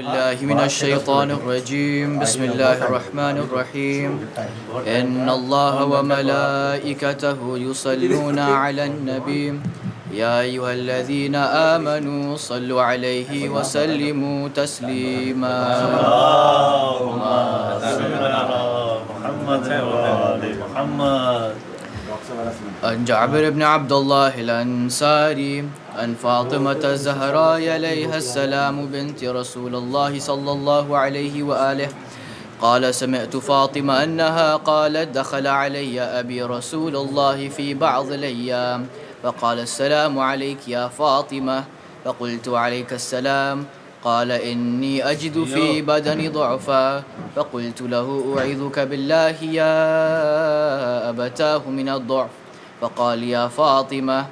بالله من الشيطان الرجيم. بسم الله الرحمن الرحيم. إن الله وملائكته يصلون على النبي يا أيها الذين آمنوا صلوا عليه وسلموا تسليما. اللهم صل على محمد وآل محمد. عن جابر بن عبد الله الأنصاري عن فاطمة الزهراء عليها السلام بنت رسول الله صلى الله عليه وآله قال سمعت فاطمة أنها قالت دخل علي أبي رسول الله في بعض الأيام فقال السلام عليك يا فاطمة فقلت عليك السلام قال إني أجد في بدني ضعفا فقلت له أعيذك بالله يا أبتاه من الضعف فقال يا فاطمة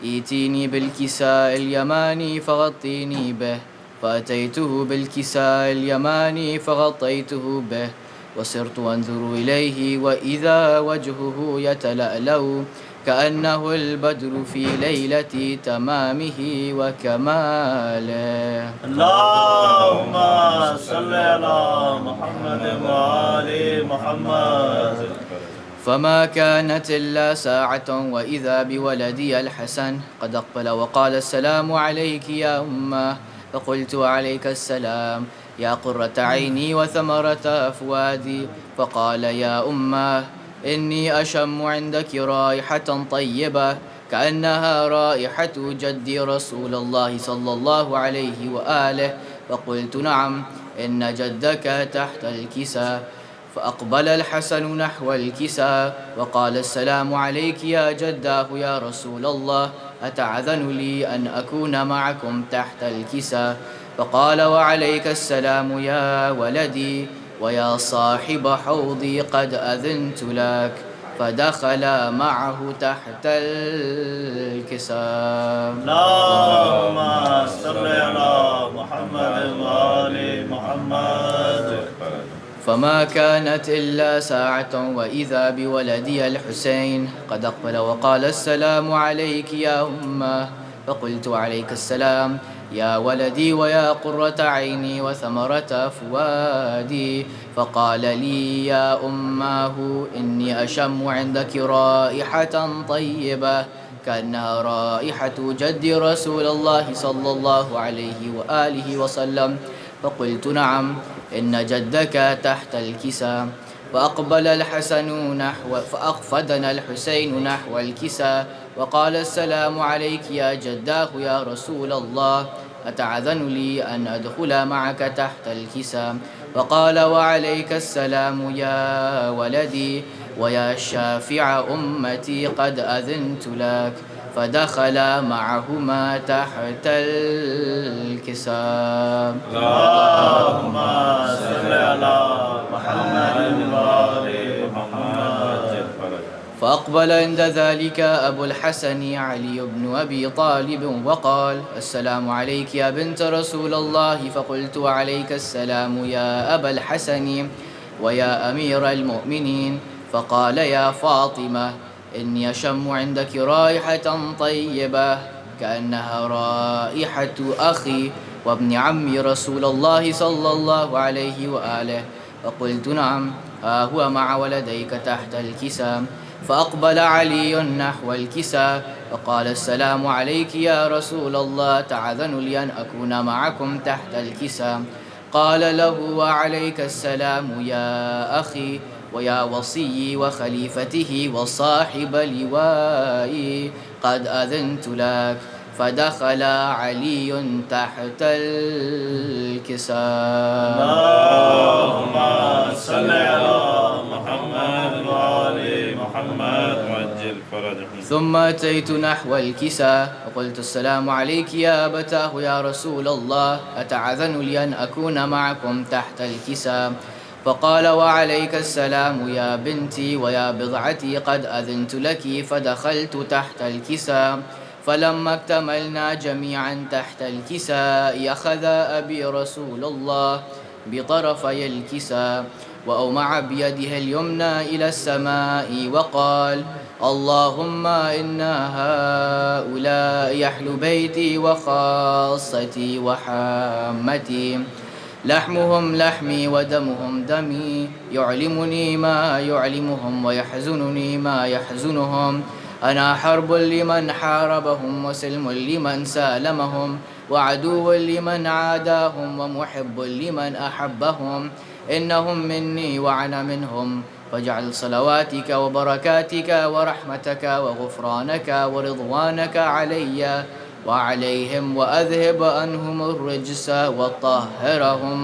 ائتيني بالكساء اليماني فغطيني به فأتيته بالكساء اليماني فغطيته به وصرت أنظر إليه وإذا وجهه يتلألأ كأنه البدر في ليلة تمامه وكماله. اللهم صل على محمد وآل محمد. فما كانت إلا ساعة وإذا بولدي الحسن قد أقبل وقال السلام عليك يا أمه فقلت عليك السلام يا قرة عيني وثمرة أفوادي فقال يا أمه إني أشم عندك رائحة طيبة كأنها رائحة جدي رسول الله صلى الله عليه وآله فقلت نعم إن جدك تحت الكساء فأقبل الحسن نحو الكساء وقال السلام عليك يا جداه يا رسول الله أتعذن لي أن أكون معكم تحت الكساء فقال وعليك السلام يا ولدي ويا صاحب حوضي قد أذنت لك فدخل معه تحت الكساء. اللهم صل على محمد وآل محمد. فما كانت إلا ساعة وإذا بولدي الحسين قد أقبل وقال السلام عليك يا أمه فقلت عليك السلام يا ولدي ويا قرة عيني وثمرة أفوادي فقال لي يا أماه إني أشم عندك رائحة طيبة كأنها رائحة جد رسول الله صلى الله عليه وآله وسلم فقلت نعم إن جدك تحت الكساء فأقبل الحسن فأقفدنا الحسين نحو الكساء وقال السلام عليك يا جداه يا رسول الله أتعذن لي أن أدخل معك تحت الكساء فقال وعليك السلام يا ولدي ويا شافع أمتي قد أذنت لك فدخل معهما تحت الكساء. اللهم صل على محمد وآل محمد. فأقبل عند ذلك أبو الحسن علي بن أبي طالب وقال السلام عليك يا بنت رسول الله فقلت عليك السلام يا أبا الحسن ويا أمير المؤمنين فقال يا فاطمة إني أشم عندك رائحة طيبة كأنها رائحة أخي وابن عمي رسول الله صلى الله عليه وآله فقلت نعم هو مع ولديك تحت الكساء فأقبل علي نحو الكساء فقال السلام عليك يا رسول الله تعذن لي أن أكون معكم تحت الكساء قال له وعليك السلام يا أخي ويا وصي وخليفته وصاحب لوائي قد أذنت لك فدخل علي تحت الكساء. اللهم صل على محمد وآل محمد وعجل فرجهم. ثم أتيت نحو الكساء وقلت السلام عليك يا أبتاه يا رسول الله أتعذن لي أن أكون معكم تحت الكساء فقال وعليك السلام يا بنتي ويا بضعتي قد أذنت لك فدخلت تحت الكساء فلما اكتملنا جميعا تحت الكساء أخذ أبي رسول الله بطرفي الكساء وأومع بيده اليمنى إلى السماء وقال اللهم إن هؤلاء أهل بيتي وخاصتي وحامتي لحمهم لحمي ودمهم دمي، يعلمني ما يعلمهم ويحزنني ما يحزنهم. أنا حرب لمن حاربهم وسلم لمن سالمهم، وعدو لمن عاداهم ومحب لمن أحبهم. إنهم مني وأنا منهم، فاجعل صلواتك وبركاتك ورحمتك وغفرانك ورضوانك علي وعليهم، وأذهب عنهم الرجس وطهرهم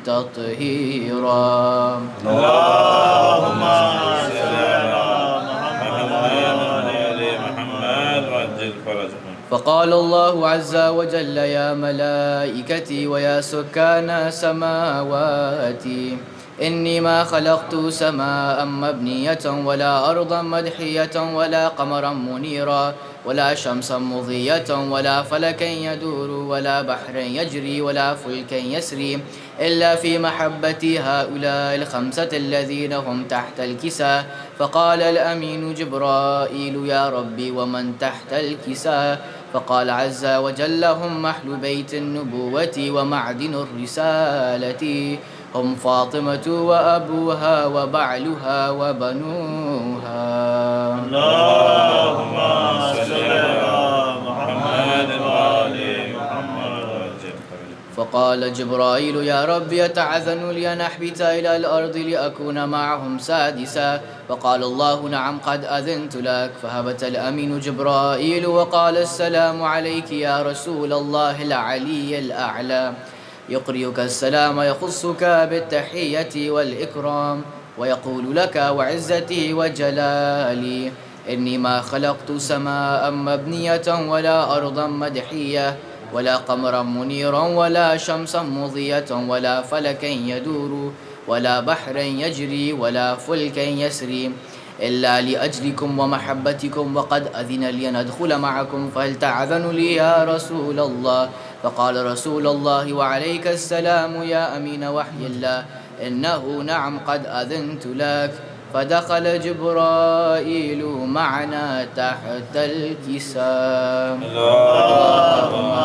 تطهيرا. اللهم صل على محمد وعلى محمد وعجل فرجهم. فقال الله عز وجل: يا ملائكتي ويا سكان سماواتي، إني ما خلقت سماء مبنية ولا أرضا مدحية ولا قمرا منيرا ولا شمسا مضية ولا فلكا يدور ولا بحرا يجري ولا فلكا يسري إلا في محبة هؤلاء الخمسة الذين هم تحت الكساء. فقال الأمين جبرائيل: يا ربي ومن تحت الكساء؟ فقال عز وجل: هم محل بيت النبوة ومعدن الرسالة، هم فاطمة وأبوها وبعلها وبنوها. اللهم صل على محمد وعلى محمد وعجل فرجهم. فقال جبرائيل: يا رب يتعذن لي أن أحبت إلى الأرض لأكون معهم سادسا. فقال الله: نعم قد أذنت لك. فهبت الأمين جبرائيل وقال: السلام عليك يا رسول الله العلي الأعلى، يقرئك السلام، يخصك بالتحية والإكرام، ويقول لك: وعزتي وجلالي إني ما خلقت سماء مبنية ولا أرضا مدحية ولا قمرا منيرا ولا شمسا مضية ولا فلكا يدور ولا بحرا يجري ولا فلكا يسري إلا لأجلكم ومحبتكم، وقد أذن لي أن أدخل معكم، فهل تعذن لي يا رسول الله؟ فقال رسول الله: وعليك السلام يا أمين وحي الله، إنه نعم قد أذنت لك. فدخل جبرائيل معنا تحت الكساء. اللهم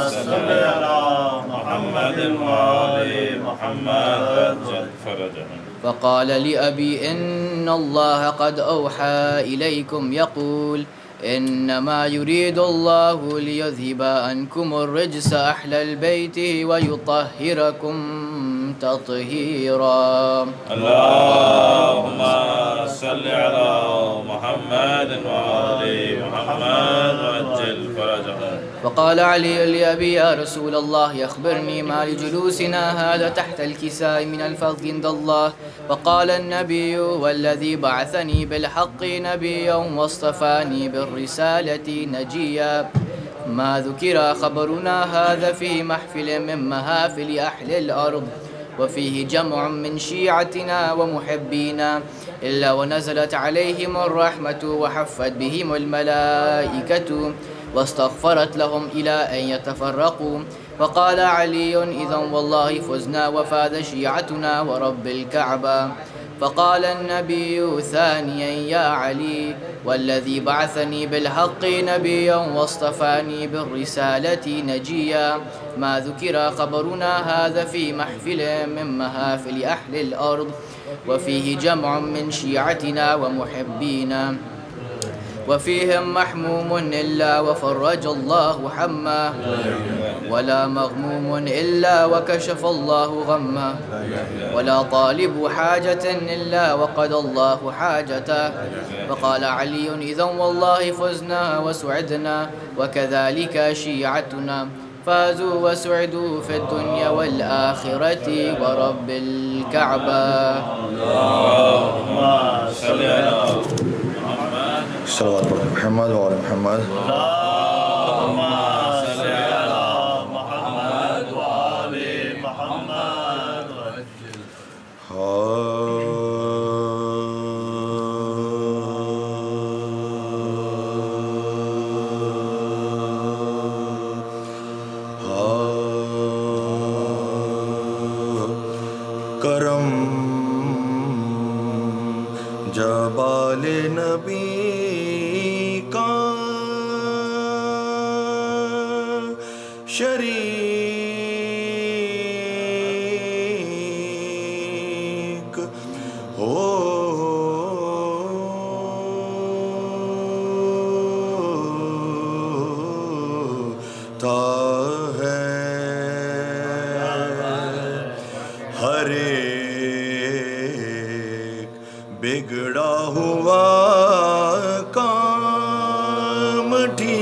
صل على محمد وعلى محمد وعجل فرجهم. فقال لأبي: إن الله قد أوحى إليكم يقول: إنما يريد الله ليذهب عنكم الرجس أهل البيت ويطهركم تطهيرا. اللهم صل على محمد وعلى محمد وعجل فرجهم. فقال علي لأبي: يا رسول الله أخبرني ما لجلوسنا هذا تحت الكساء من الفضل عند الله. فقال النبي: والذي بعثني بالحق نبيا واصطفاني بالرسالة نجيا، ما ذكر خبرنا هذا في محفل من محافل أهل الأرض، وفيه جمع من شيعتنا ومحبينا، إلا ونزلت عليهم الرحمة وحفت بهم الملائكة واستغفرت لهم إلى أن يتفرقوا. فقال علي: إذن والله فزنا وفاز شيعتنا ورب الكعبة. فقال النبي ثانيا: يا علي، والذي بعثني بالحق نبيا واصطفاني بالرسالة نجيا، ما ذكر خبرنا هذا في محفل من محافل أهل الأرض، وفيه جمع من شيعتنا ومحبينا، وفيهم محموم إلا وفرج الله حمه، ولا مغموم إلا وكشف الله غمه، ولا طالب حاجة إلا وقضى الله حاجته. فقال علي: إذن والله فزنا وسعدنا، وكذلك شيعتنا فازوا وسعدوا في الدنيا والآخرة ورب الكعبة. اللهم صل على محمد. صلوات محمد وعلى محمد. اللهم صل على محمد وعلى محمد. کرم جبال نبی کا ہوتا ہے ہر ایک بگڑا ہوا کام ٹھیک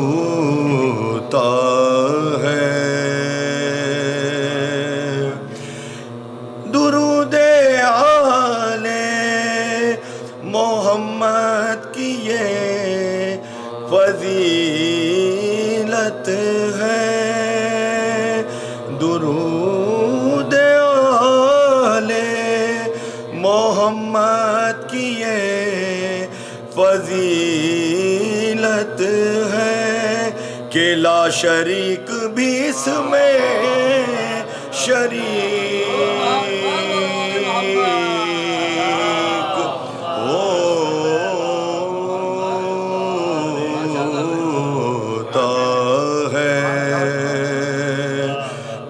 ہوتا ہے درود آل محمد کی یہ فضیلت ہے درود آل محمد کی یہ فضیلت ہے کہ لا شریک بھی اس میں شریک ہوتا ہے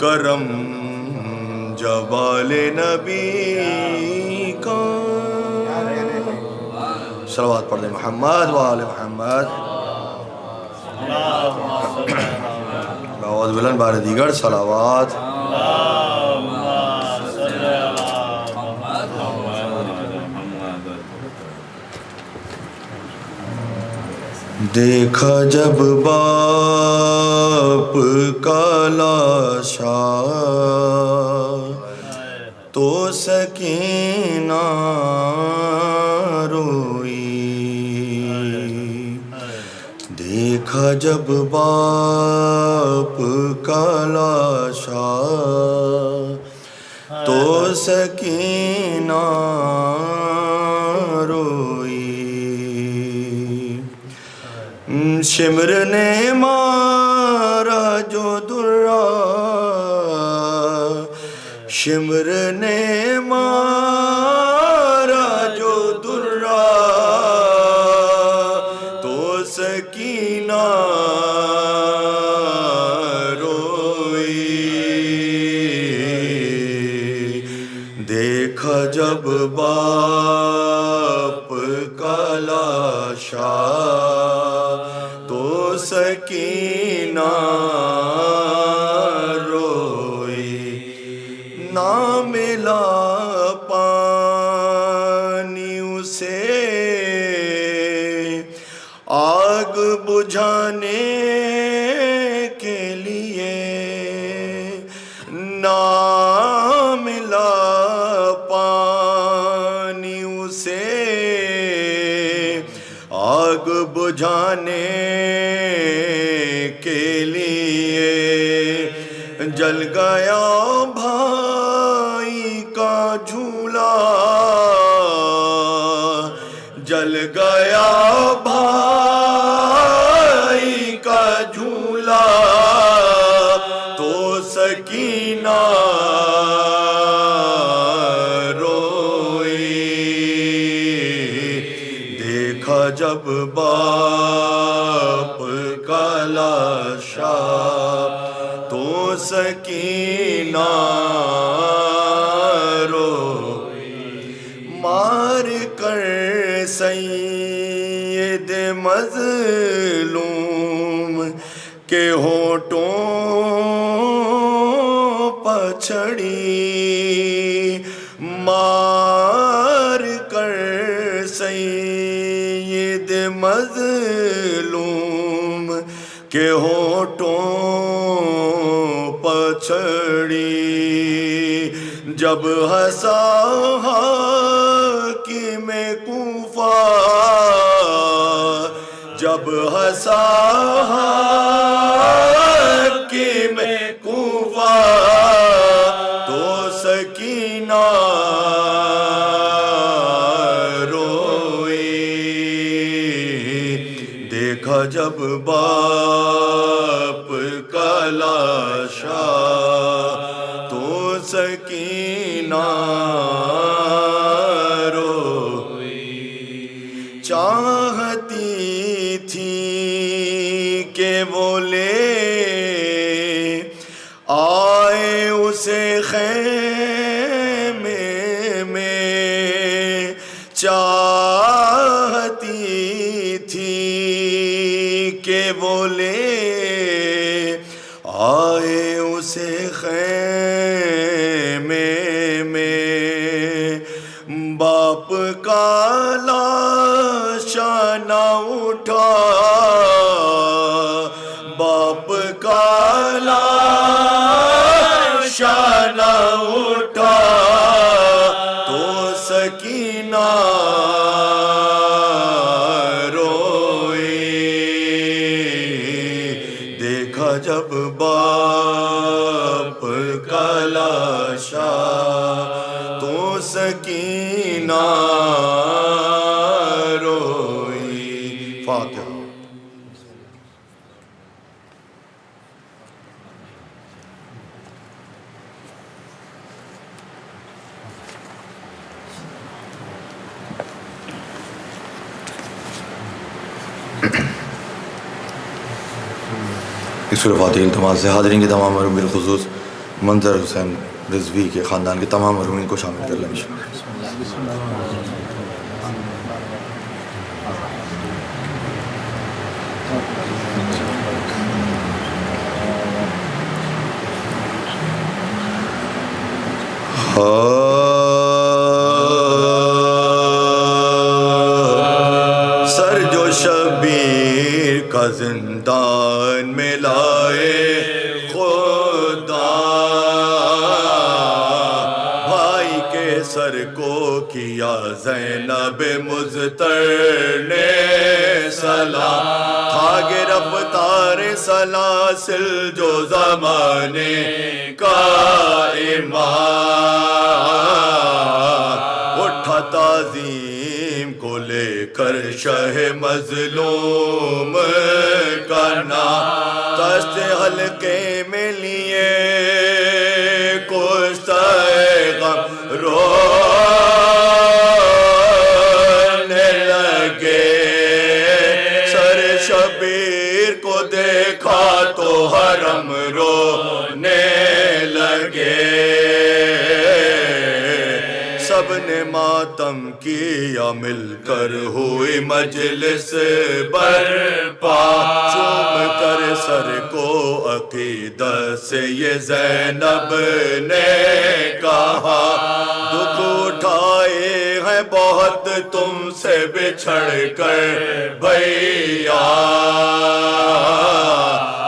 کرم جوال نبی کا صلوات پڑھ دیں محمد وآل محمد آواز بلند بار دیگر صلوات دیکھا جب باپ کا لاشا تو سکینہ روئی دیکھا جب باپ کا لاشا تو سکینہ روئی شمر نے مارا جو درہ شمر نے مارا جو درہ تو سکینہ روئی دیکھا جب باپ کا لاشا تو سکینہ روئی نہ ملا پانی اسے آگ بجھانے کے لیے نہ ملا پانی اسے آگ بجھانے کے لیے جل گیا بھائی کا جھولا جل گیا بھائی کا جھولا تو سکینہ روئی دیکھا جب باپ کا لاشا تو سکینہ روئی مار کر سید مظلوم کے ہونٹوں پچھڑی مار کر سید مظلوم کے ہونٹوں پچھڑی جب ہنسا حاکم کوفہ جب ہنسا حاکم کوفہ تو سکینہ روئی دیکھا جب باپ کا لاشا تو سکینہ روئی چاہتی تھی کہ وہ لے آئے اسے خیمے میں، چاہتی تھی کہ وہ لے آئے اسے خیمے میں، باپ کا لاشا نہ اٹھا، باپ کا لاشا نہ اٹھا تو سکینہ روئی، دیکھا جب باپ کا لاشا تو سکینہ روئی۔ فاتحہ۔ اس سورہ فاتحہ التماس سے حاضرین کے تمام مرحوم بالخصوص منظر حسین رضوی کے خاندان کے تمام مرحومین کو شامل کر لیں۔ سر جو شبیر کا زندان میں لائے خدا، بھائی کے سر کو کیا زینب مضطر نے سلام، تھا گرفتار سلاسل جو زمانے کا امام، اٹھا تعظیم کو لے کر شہ مظلوم کا نام، دست حلقے میں لیے کشتہ غم رونے لگے، سر شبیر کو دیکھا تو حرم رونے لگے، سب نے ماتم کیا مل کر ہوئی مجلس برپا، چوم کر سر کو عقیدت سے یہ زینب نے کہا، دکھ اٹھائے ہیں بہت تم سے بچھڑ کر بھیا،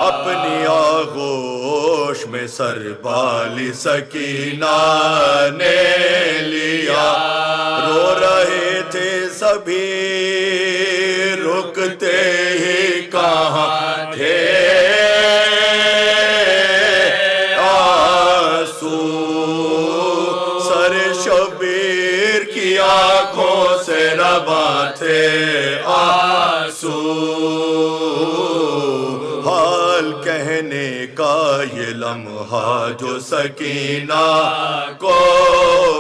اپنی آغوش میں سر بالی سکینہ نے لیا، رو رہے تھے سبھی رکتے ہی کہاں تھے آنسو، سر شبیر کی آنکھوں سے رواں تھے آنسو، حال کہنے کا یہ لمحہ جو سکینہ کو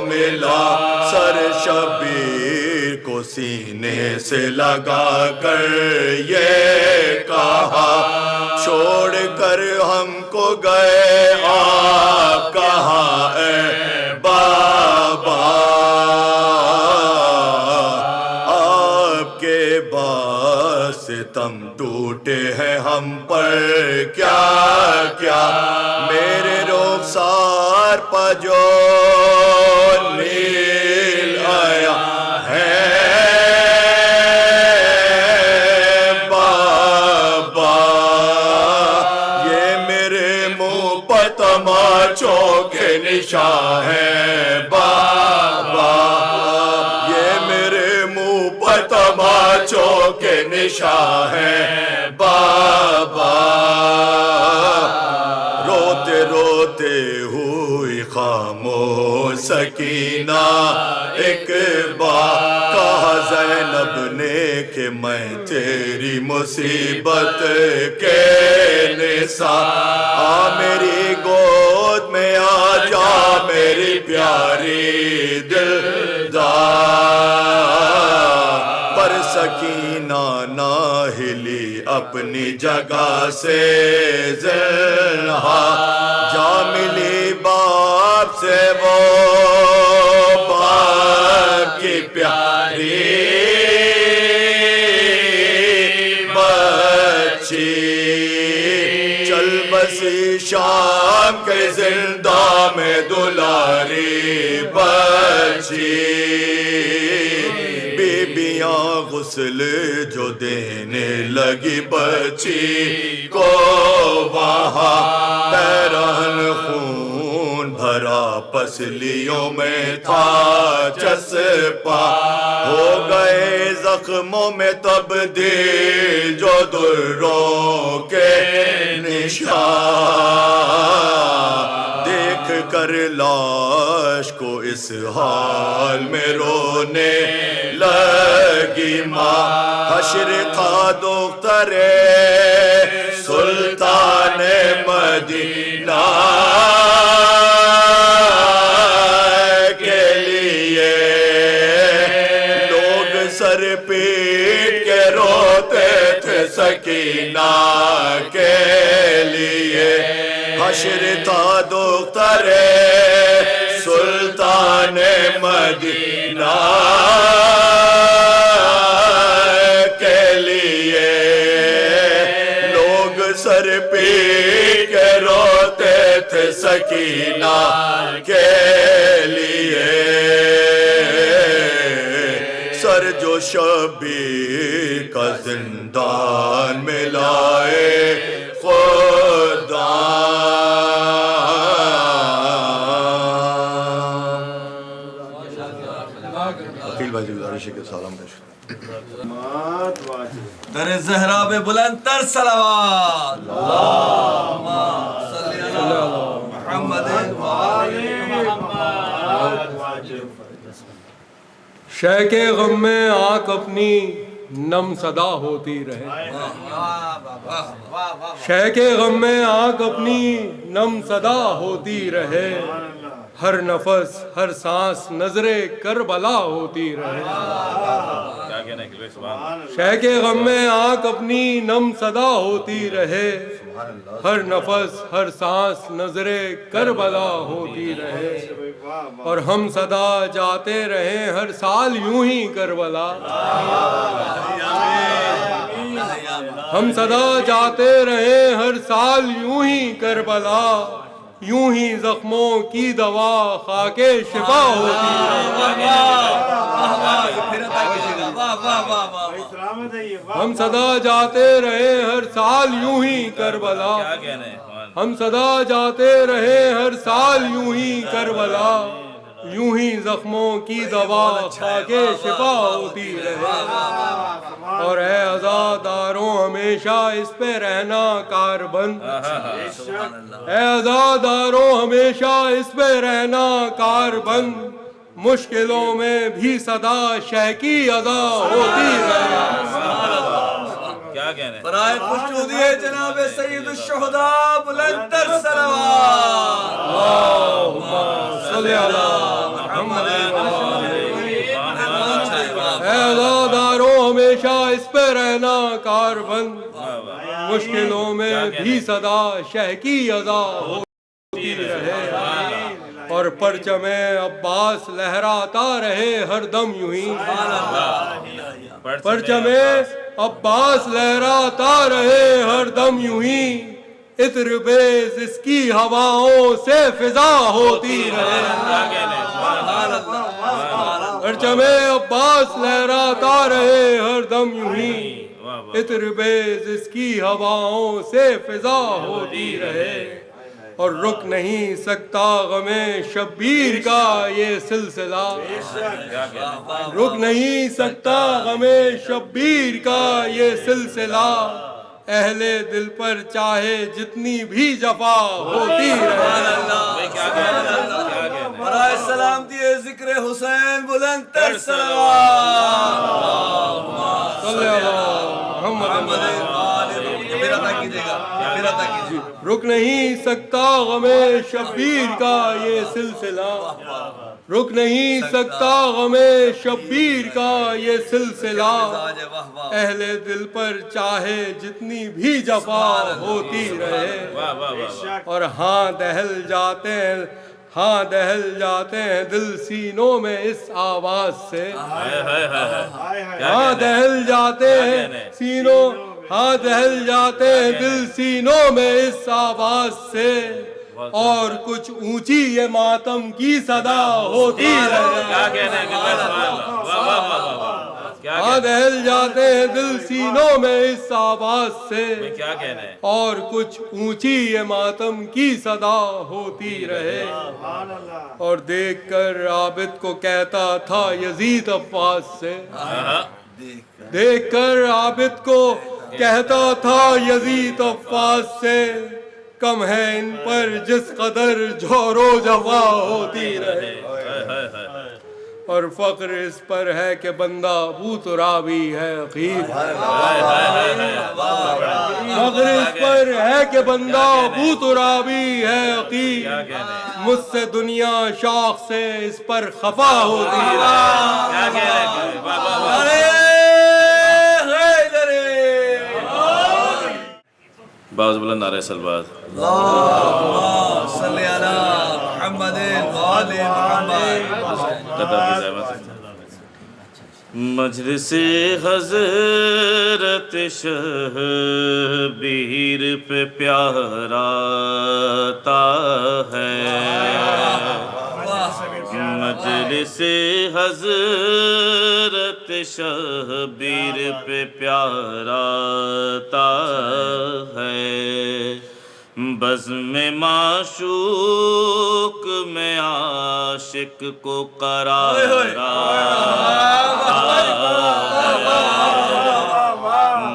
ملا، سر شبیر کو سینے سے لگا کر یہ کہا، چھوڑ کر ہم کو گئے آپ کہاں اے بابا، آپ کے بعد ستم ٹوٹے ہیں ہم پر کیا کیا، میرے رخسار پر جو نیل آیا ہے بابا، یہ میرے منہ پر تماچوں کے نشان ہے بابا، یہ میرے منہ پر تماچوں کے نشان ہے بابا، روتے روتے ہوئی خاموش سکینہ ایک بار، کہا زینب نے کہ میں تیری مصیبت کے نثار، آ میری گود میں آ جا میری پیاری دلدار، برس سکینہ نہ ہلی اپنی جگہ سے زلہا جا ملی باپ سے وہ باپ کی پیاری بچی چل بسی شام کے زندہ میں دلاری بچی بیبیاں غسل جو دینے لگی بچی کو وہاں پیرہن خون بھرا پسلیوں میں تھا چسپا ہو گئے زخموں میں تبدیل جو دروں کے نشان دیکھ کر لاش کو اس حال میں رونے لگی ماں حشر تھا دختر سلطان مدینہ کے لیے لوگ سر پیٹ کے روتے تھے سکینہ کے لیے حشر تھا دختر سلطان مدینہ کے لیے لوگ سر پیٹ کے روتے تھے سکینہ کے لیے سر جو شبیر کا زندان میں لائے خدا وکیل بھائی گزارش ہے کہ سلام پیش در زہرا پہ بلند تر صلوات اللہم صلی علی محمد وآل محمد شے کے غم میں آنکھ اپنی نم صدا ہوتی رہے شے کے غم میں آنکھ اپنی نم صدا ہوتی رہے ہر نفس ہر سانس نظر کربلا ہوتی رہے شے کے غم میں آنکھ اپنی نم صدا ہوتی رہے ہر نفس ہر سانس نظر کربلا ہوتی رہے اور ہم صدا جاتے رہے ہر سال یوں ہی کربلا ہم صدا جاتے رہے ہر سال یوں ہی کربلا یوں ہی زخموں کی دوا خاک شفا ہوتی ہم صدا جاتے رہے ہر سال یوں ہی کربلا ہم صدا جاتے رہے ہر سال یوں ہی کربلا یوں ہی زخموں کی دوا خاک شفا ہوتی رہے اور اے عزاداروں ہمیشہ اس پہ رہنا کاربند اے عزاداروں ہمیشہ اس پہ رہنا کاربند مشکلوں میں بھی صدا شہ کی عزا ہوتی رہے برائے خوشنودی جناب سید الشہداء بلند تر صلوات اللہم صلی علی محمد اے عزاداروں ہمیشہ اس پہ رہنا کاربند مشکلوں میں بھی صدا شہ کی عزا ہوتی رہے اور پرچم عباس لہراتا رہے ہر دم یوں ہی پرچم عباس لہراتا رہے ہر دم یوں ہی عطر بیز اس کی ہواؤں سے فضا ہوتی رہے پرچم عباس لہراتا رہے ہر دم یوں ہی عطر بیز اس کی ہواؤں سے فضا ہوتی رہے اور رک نہیں سکتا غم شبیر کا یہ سلسلہ رک نہیں سکتا غم شبیر کا یہ سلسلہ اہل دل پر چاہے جتنی بھی جفا ہوتی رہے برائے سلامتی ذکر حسین بلند تر صلوات صلی اللہ محمد رک نہیں سکتا غم شبیر کا یہ سلسلہ رک نہیں سکتا غمے شبیر کا یہ سلسلہ، اہل دل پر چاہے جتنی بھی جفا ہوتی رہے، اور ہاں دہل جاتے ہیں دل سینوں میں اس آواز سے، ہاں دہل جاتے ہیں دل سینوں میں اس آواز سے، اور کچھ اونچی یہ ماتم کی صدا ہوتی رہے، ہاں دہل جاتے ہیں دل سینوں میں اس آواز سے، اور کچھ اونچی یہ ماتم کی صدا ہوتی رہے، اور دیکھ کر عابد کو کہتا تھا یزید عباس سے، دیکھ کر عابد کو کہتا تھا یزید عباس سے، کم ہے ان پر جس قدر جور و جفا ہوتی رہے، اور فخر اس پر ہے کہ بندہ ابو ترابی ہے عقید، فخر اس پر ہے کہ بندہ ابو ترابی ہے عقید، مجھ سے دنیا شوق سے اس پر خفا ہوتی رہے۔ باز بلند نعرہ سلوات۔ اللہم صلی علی محمد وآل محمد۔ مجلس حضرت شبیر پہ پیارا آتا ہے، مجلس حضرت شبیر پہ پیارا آتا ہے، بزم معشوق میں عاشق کو قرار آتا ہے،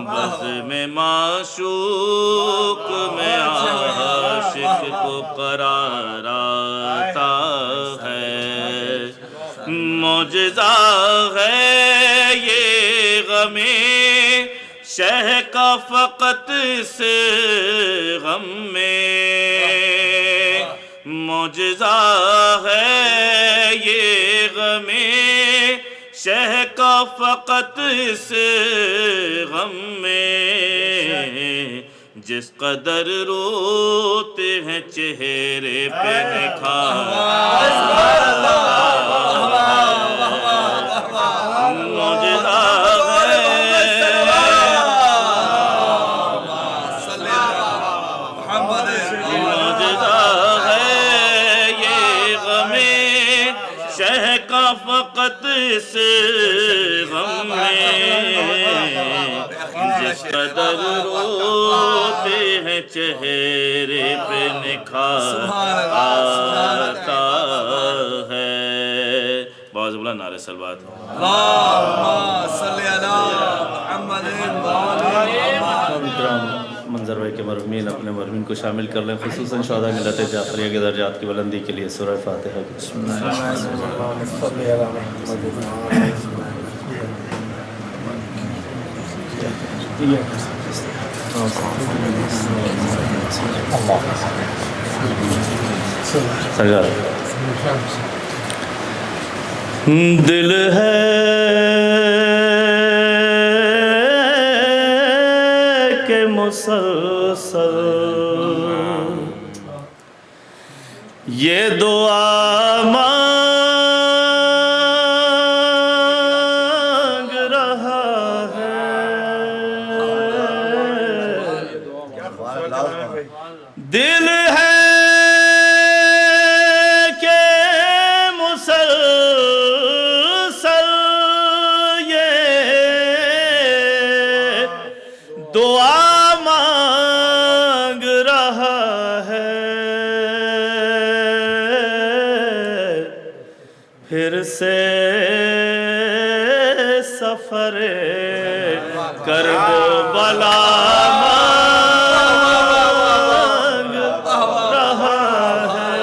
بزم معشوق میں عاشق کو قرار آتا ہے، معجزہ ہے یہ غم شہ کا فقط اس غم میں، معجزہ ہے یہ غم شہ کا فقط اس غم میں، جس قدر روتے ہیں چہرے پہ نکھار، معجزہ فقط اس غم میں، جس قدر روتے ہیں چہرے پہ نکھار آتا ہے۔ باز بلند نعرہ سلوات۔ اللہم صلی علی محمد وآل محمد۔ منظر بھائی کے مرحومین اپنے مرحومین کو شامل کر لیں، خصوصاً شہداء ملت جعفریہ کے درجات کی بلندی کے لیے سورہ فاتحہ کی۔ سرکار دل ہے کہ مسلسل یہ دعا مانگ رہا ہے، دل ہے دعا مانگ رہا ہے، پھر سے سفر کرب بلا مانگ رہا ہے،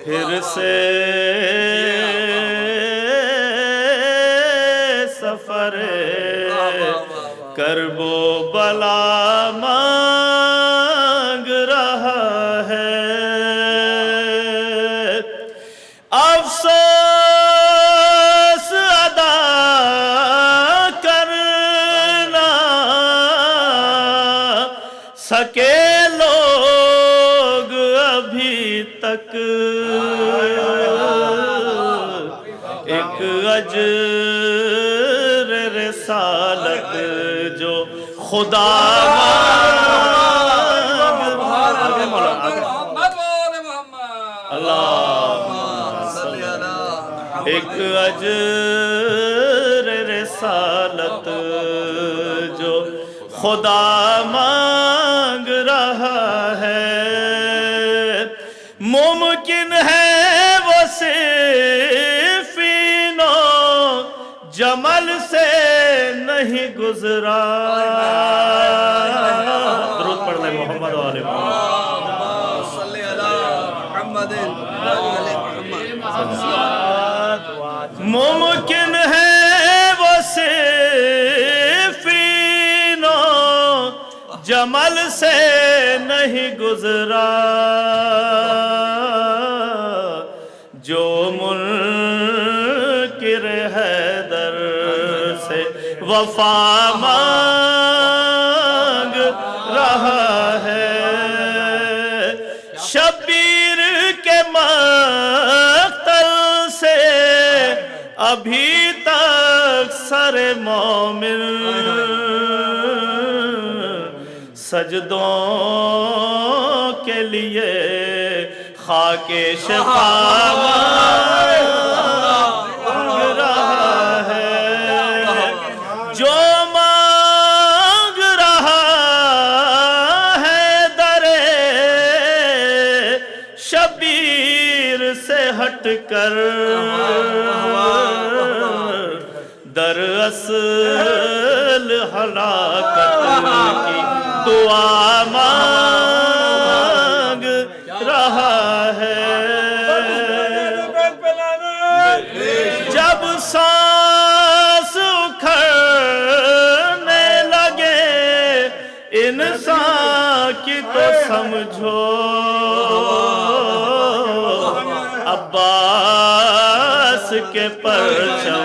پھر سے سفر کرب و بلا مانگ رہا ہے، ایک اجر رسالت جو خدا ایک اجر رسالت جو خدا مانگ رہا ہے، ممکن ہے وہ صرف اینو جمل سے نہیں گزرا. درود پڑھ لیں محمد و آل محمد. صلی علی محمد ممکن ہے وہ صرف اینو جمل سے نہیں گزرا، جو منکر حیدر سے وفا مانگ رہا ہے، شبیر کے مقتل سے ابھی تک سر مومن سجدوں کے لیے خاک شفا مانگ رہا ہے، جو مانگ رہا ہے در شبیر سے ہٹ کر، در اصل ہلاکت کی دعا مانگ رہا ہے. جب سانس اکھڑنے لگے انسان کی تو سمجھو عباس کے پرچم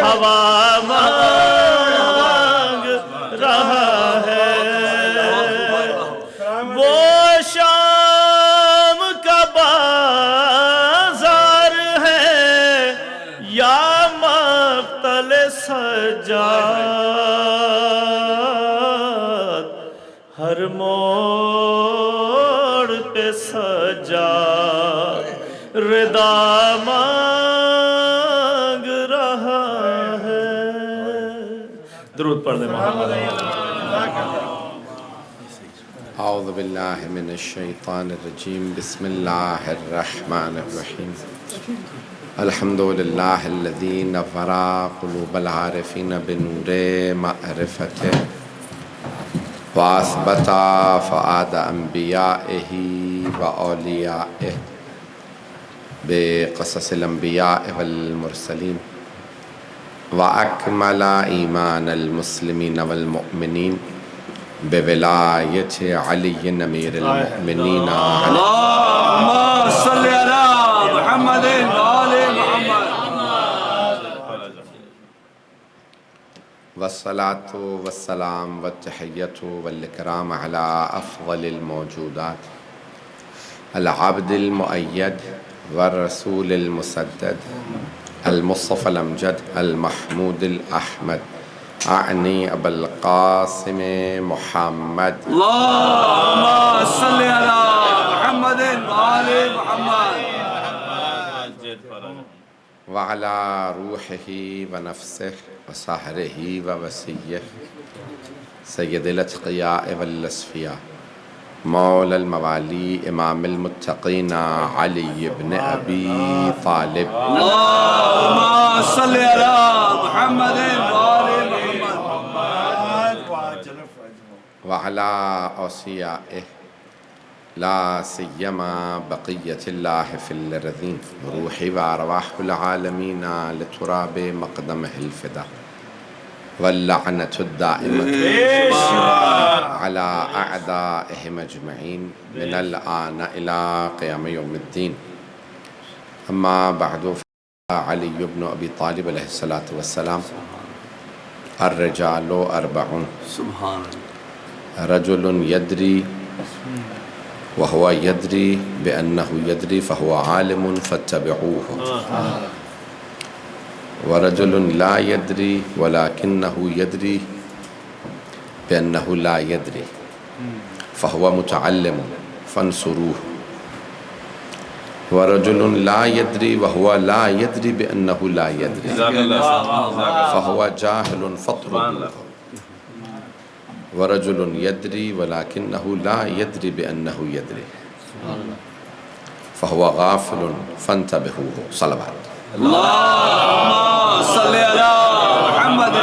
ہوا مانگ رہا ہے. وہ شام کا بازار ہے یا مقتل سجاد، ہر موڑ پہ سجاد رضا مانگ رہا ہے. درود پڑھ دیں محمد. اعوذ باللہ من الشیطان الرجیم، بسم اللہ الرحمن الرحیم. الحمدللہ الذی نور قلوب العارفین بنور معرفتہ، واثبت فؤاد انبیائہ واولیائہ بقصص الانبیاء والمرسلین، واکمل ایمان المسلمین والمؤمنین بولایت علی امیر المؤمنین. اللہم صلی علی محمد و آل محمد. والصلاة والسلام والتحیۃ والاکرام علی افضل الموجودات، العبد المؤید والرسول المسدد، المصطفى الامجد المحمود الاحمد، اعنی ابا القاسم محمد. اللہم صلی علی محمد و آل محمد. وعلى روحه ونفسه وسحره ووسيه سيد الاتقياء والاصفياء مولى الموالي امام المتقين علي بن ابي طالب. اللہم صلی علی محمد و آل محمد. وعلى اوصيائه لا سيما بقية الله في الأرضين، روحي وأرواح العالمين لتراب مقدمه الفدا، واللعنة الدائمة على أعدائهم أجمعين من الآن إلى قيام يوم الدين. أما بعد، علي بن أبي طالب عليه الصلاة والسلام الرجال أربعون، رجل يدري وهو يدري بأنه يدري فهو عالم فاتبعوه، ورجل لا يدري ولكنه يدري بأنه لا يدري فهو متعلم فانصروه ورجل لا يدري وهو لا يدري بأنه لا يدري فهو جاهل فاطردوه ورجل يدري ولكنه لا يدري بأنه يدري فهو غافل فانتبهوه صلوات اللهم صل على محمد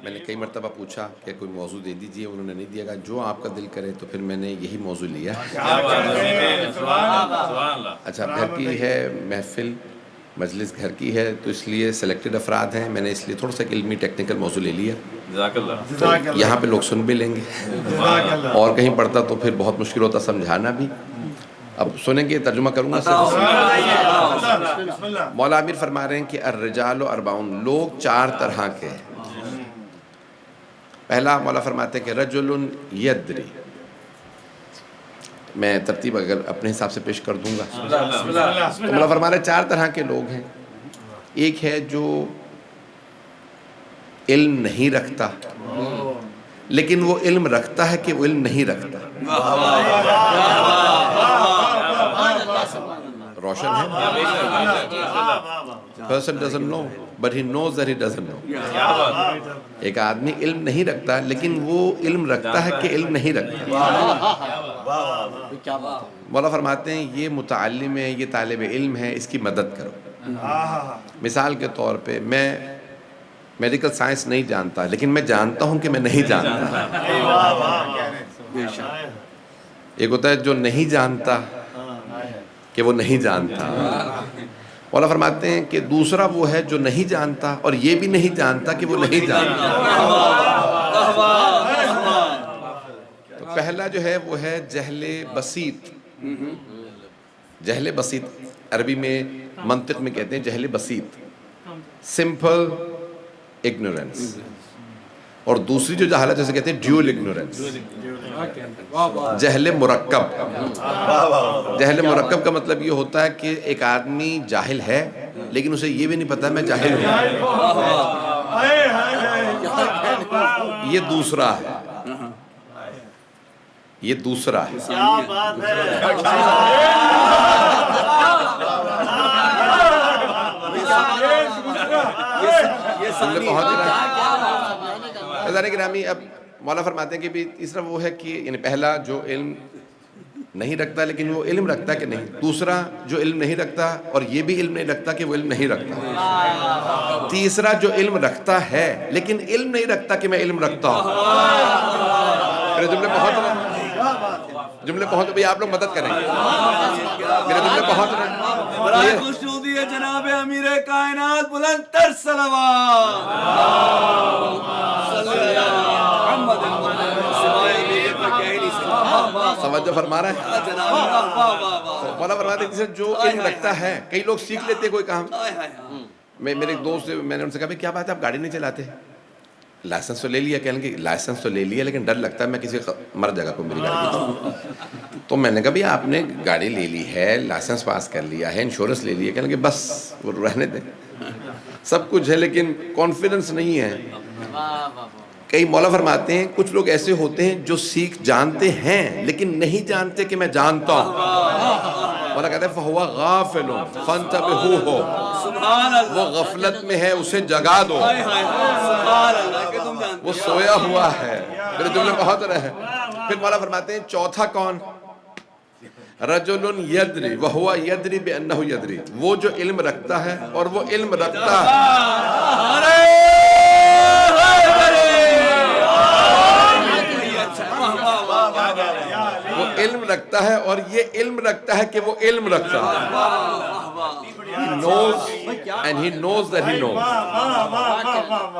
میں نے کئی مرتبہ پوچھا کہ کوئی موضوع دے دیجئے، انہوں نے نہیں دیا گا، جو آپ کا دل کرے، تو پھر میں نے یہی موضوع لیا۔ اچھا، گھر کی ہے محفل، مجلس گھر کی ہے، تو اس لیے سلیکٹڈ افراد ہیں، میں نے اس لیے تھوڑا سا علمی ٹیکنیکل موضوع لے لیا، تو یہاں پہ لوگ سن بھی لیں گے، اور کہیں پڑھتا تو پھر بہت مشکل ہوتا سمجھانا بھی۔ اب سنیں گے، ترجمہ کروں گا صرف۔ مولا امیر فرما رہے ہیں کہ الرجال اربعون، لوگ 4 طرح کے ہیں۔ پہلا مولا فرماتے ہیں کہ رجل یدری، میں ترتیب اگر اپنے حساب سے پیش کر دوں گا، تو مولا فرما رہے ہیں 4 طرح کے لوگ ہیں۔ ایک ہے جو علم نہیں رکھتا، لیکن وہ علم رکھتا ہے کہ وہ علم نہیں رکھتا۔ روشن ہے؟ person doesn't know but he knows that he doesn't know۔ ایک آدمی علم نہیں رکھتا لیکن وہ علم رکھتا ہے کہ علم نہیں رکھتا۔ مولا فرماتے ہیں یہ متعلم ہے، یہ طالب علم ہے، اس کی مدد کرو۔ مثال کے طور پہ میں میڈیکل سائنس نہیں جانتا، لیکن میں جانتا ہوں کہ میں نہیں جانتا۔ ایک ہوتا ہے جو نہیں جانتا کہ وہ نہیں جانتا۔ مولا فرماتے ہیں کہ دوسرا وہ ہے جو نہیں جانتا اور یہ بھی نہیں جانتا کہ وہ نہیں جانتا۔ تو پہلا جو ہے وہ ہے جہل بسیط۔ جہل بسیط عربی میں منطق میں کہتے ہیں جہل بسیط، سمپل اگنورنس۔ اور دوسری جو جہالت جیسے کہتے ہیں ڈیول اگنورنس، جہل مرکب۔ جہل مرکب کا مطلب یہ ہوتا ہے کہ ایک آدمی جاہل ہے لیکن اسے یہ بھی نہیں پتا میں جاہل ہوں۔ یہ دوسرا ہے، یہ دوسرا ہے۔ گرامی اب مولا فرماتے ہیں کہ بھی تیسرا وہ ہے کہ یعنی پہلا جو علم نہیں رکھتا لیکن وہ علم رکھتا کہ نہیں، دوسرا جو علم نہیں رکھتا اور یہ بھی علم نہیں رکھتا کہ وہ علم نہیں رکھتا، تیسرا جو علم رکھتا ہے لیکن علم نہیں رکھتا کہ میں علم رکھتا ہوں۔ میرے جملے پہنچ رہے ہیں؟ جملے پہنچ رہے؟ آپ لوگ مدد کریں گے، میرے جملے پہنچ رہے ہیں؟ برائے خوشنودی ہے جناب امیر کائنات، بلند تر صلوات۔ توجہ فرما رہا ہے؟ مولا فرماتے ہیں جو علم رکھتا ہے، کئی لوگ سیکھ لیتے کوئی کام۔ میرے ایک دوست سے میں نے ان سے کہا کیا بات ہے آپ گاڑی نہیں چلاتے؟ لائسنس تو لے لیا، کہنے کہ لائسنس تو لے لیا لیکن ڈر لگتا ہے میں کسی مر جگہ کو میری گاڑی۔ تو میں نے کہا بھئی آپ نے گاڑی لے لی ہے، لائسنس پاس کر لیا ہے، انشورنس لے لیا، کہنے کہ بس وہ رہنے دیں، سب کچھ ہے لیکن کانفیڈنس نہیں ہے۔ کئی مولا فرماتے ہیں کچھ لوگ ایسے ہوتے ہیں جو سیکھ جانتے ہیں لیکن نہیں جانتے کہ میں جانتا ہوں۔ مولا کہتا ہے فَهُوَ غَافِلٌ فَانْتَبِهُوهُ، وہ غفلت میں ہے اسے جگا دو، وہ سویا ہوا ہے۔ میرے جملے بہت رہے ہیں۔ پھر مولا فرماتے ہیں چوتھا کون؟ رجل یدری وہو یدری بأنہ یدری، وہ جو علم رکھتا ہے اور وہ علم رکھتا ہے۔ وہ علم رکھتا ہے اور یہ علم رکھتا ہے کہ وہ علم رکھتا ہے۔ He knows and he knows that he knows۔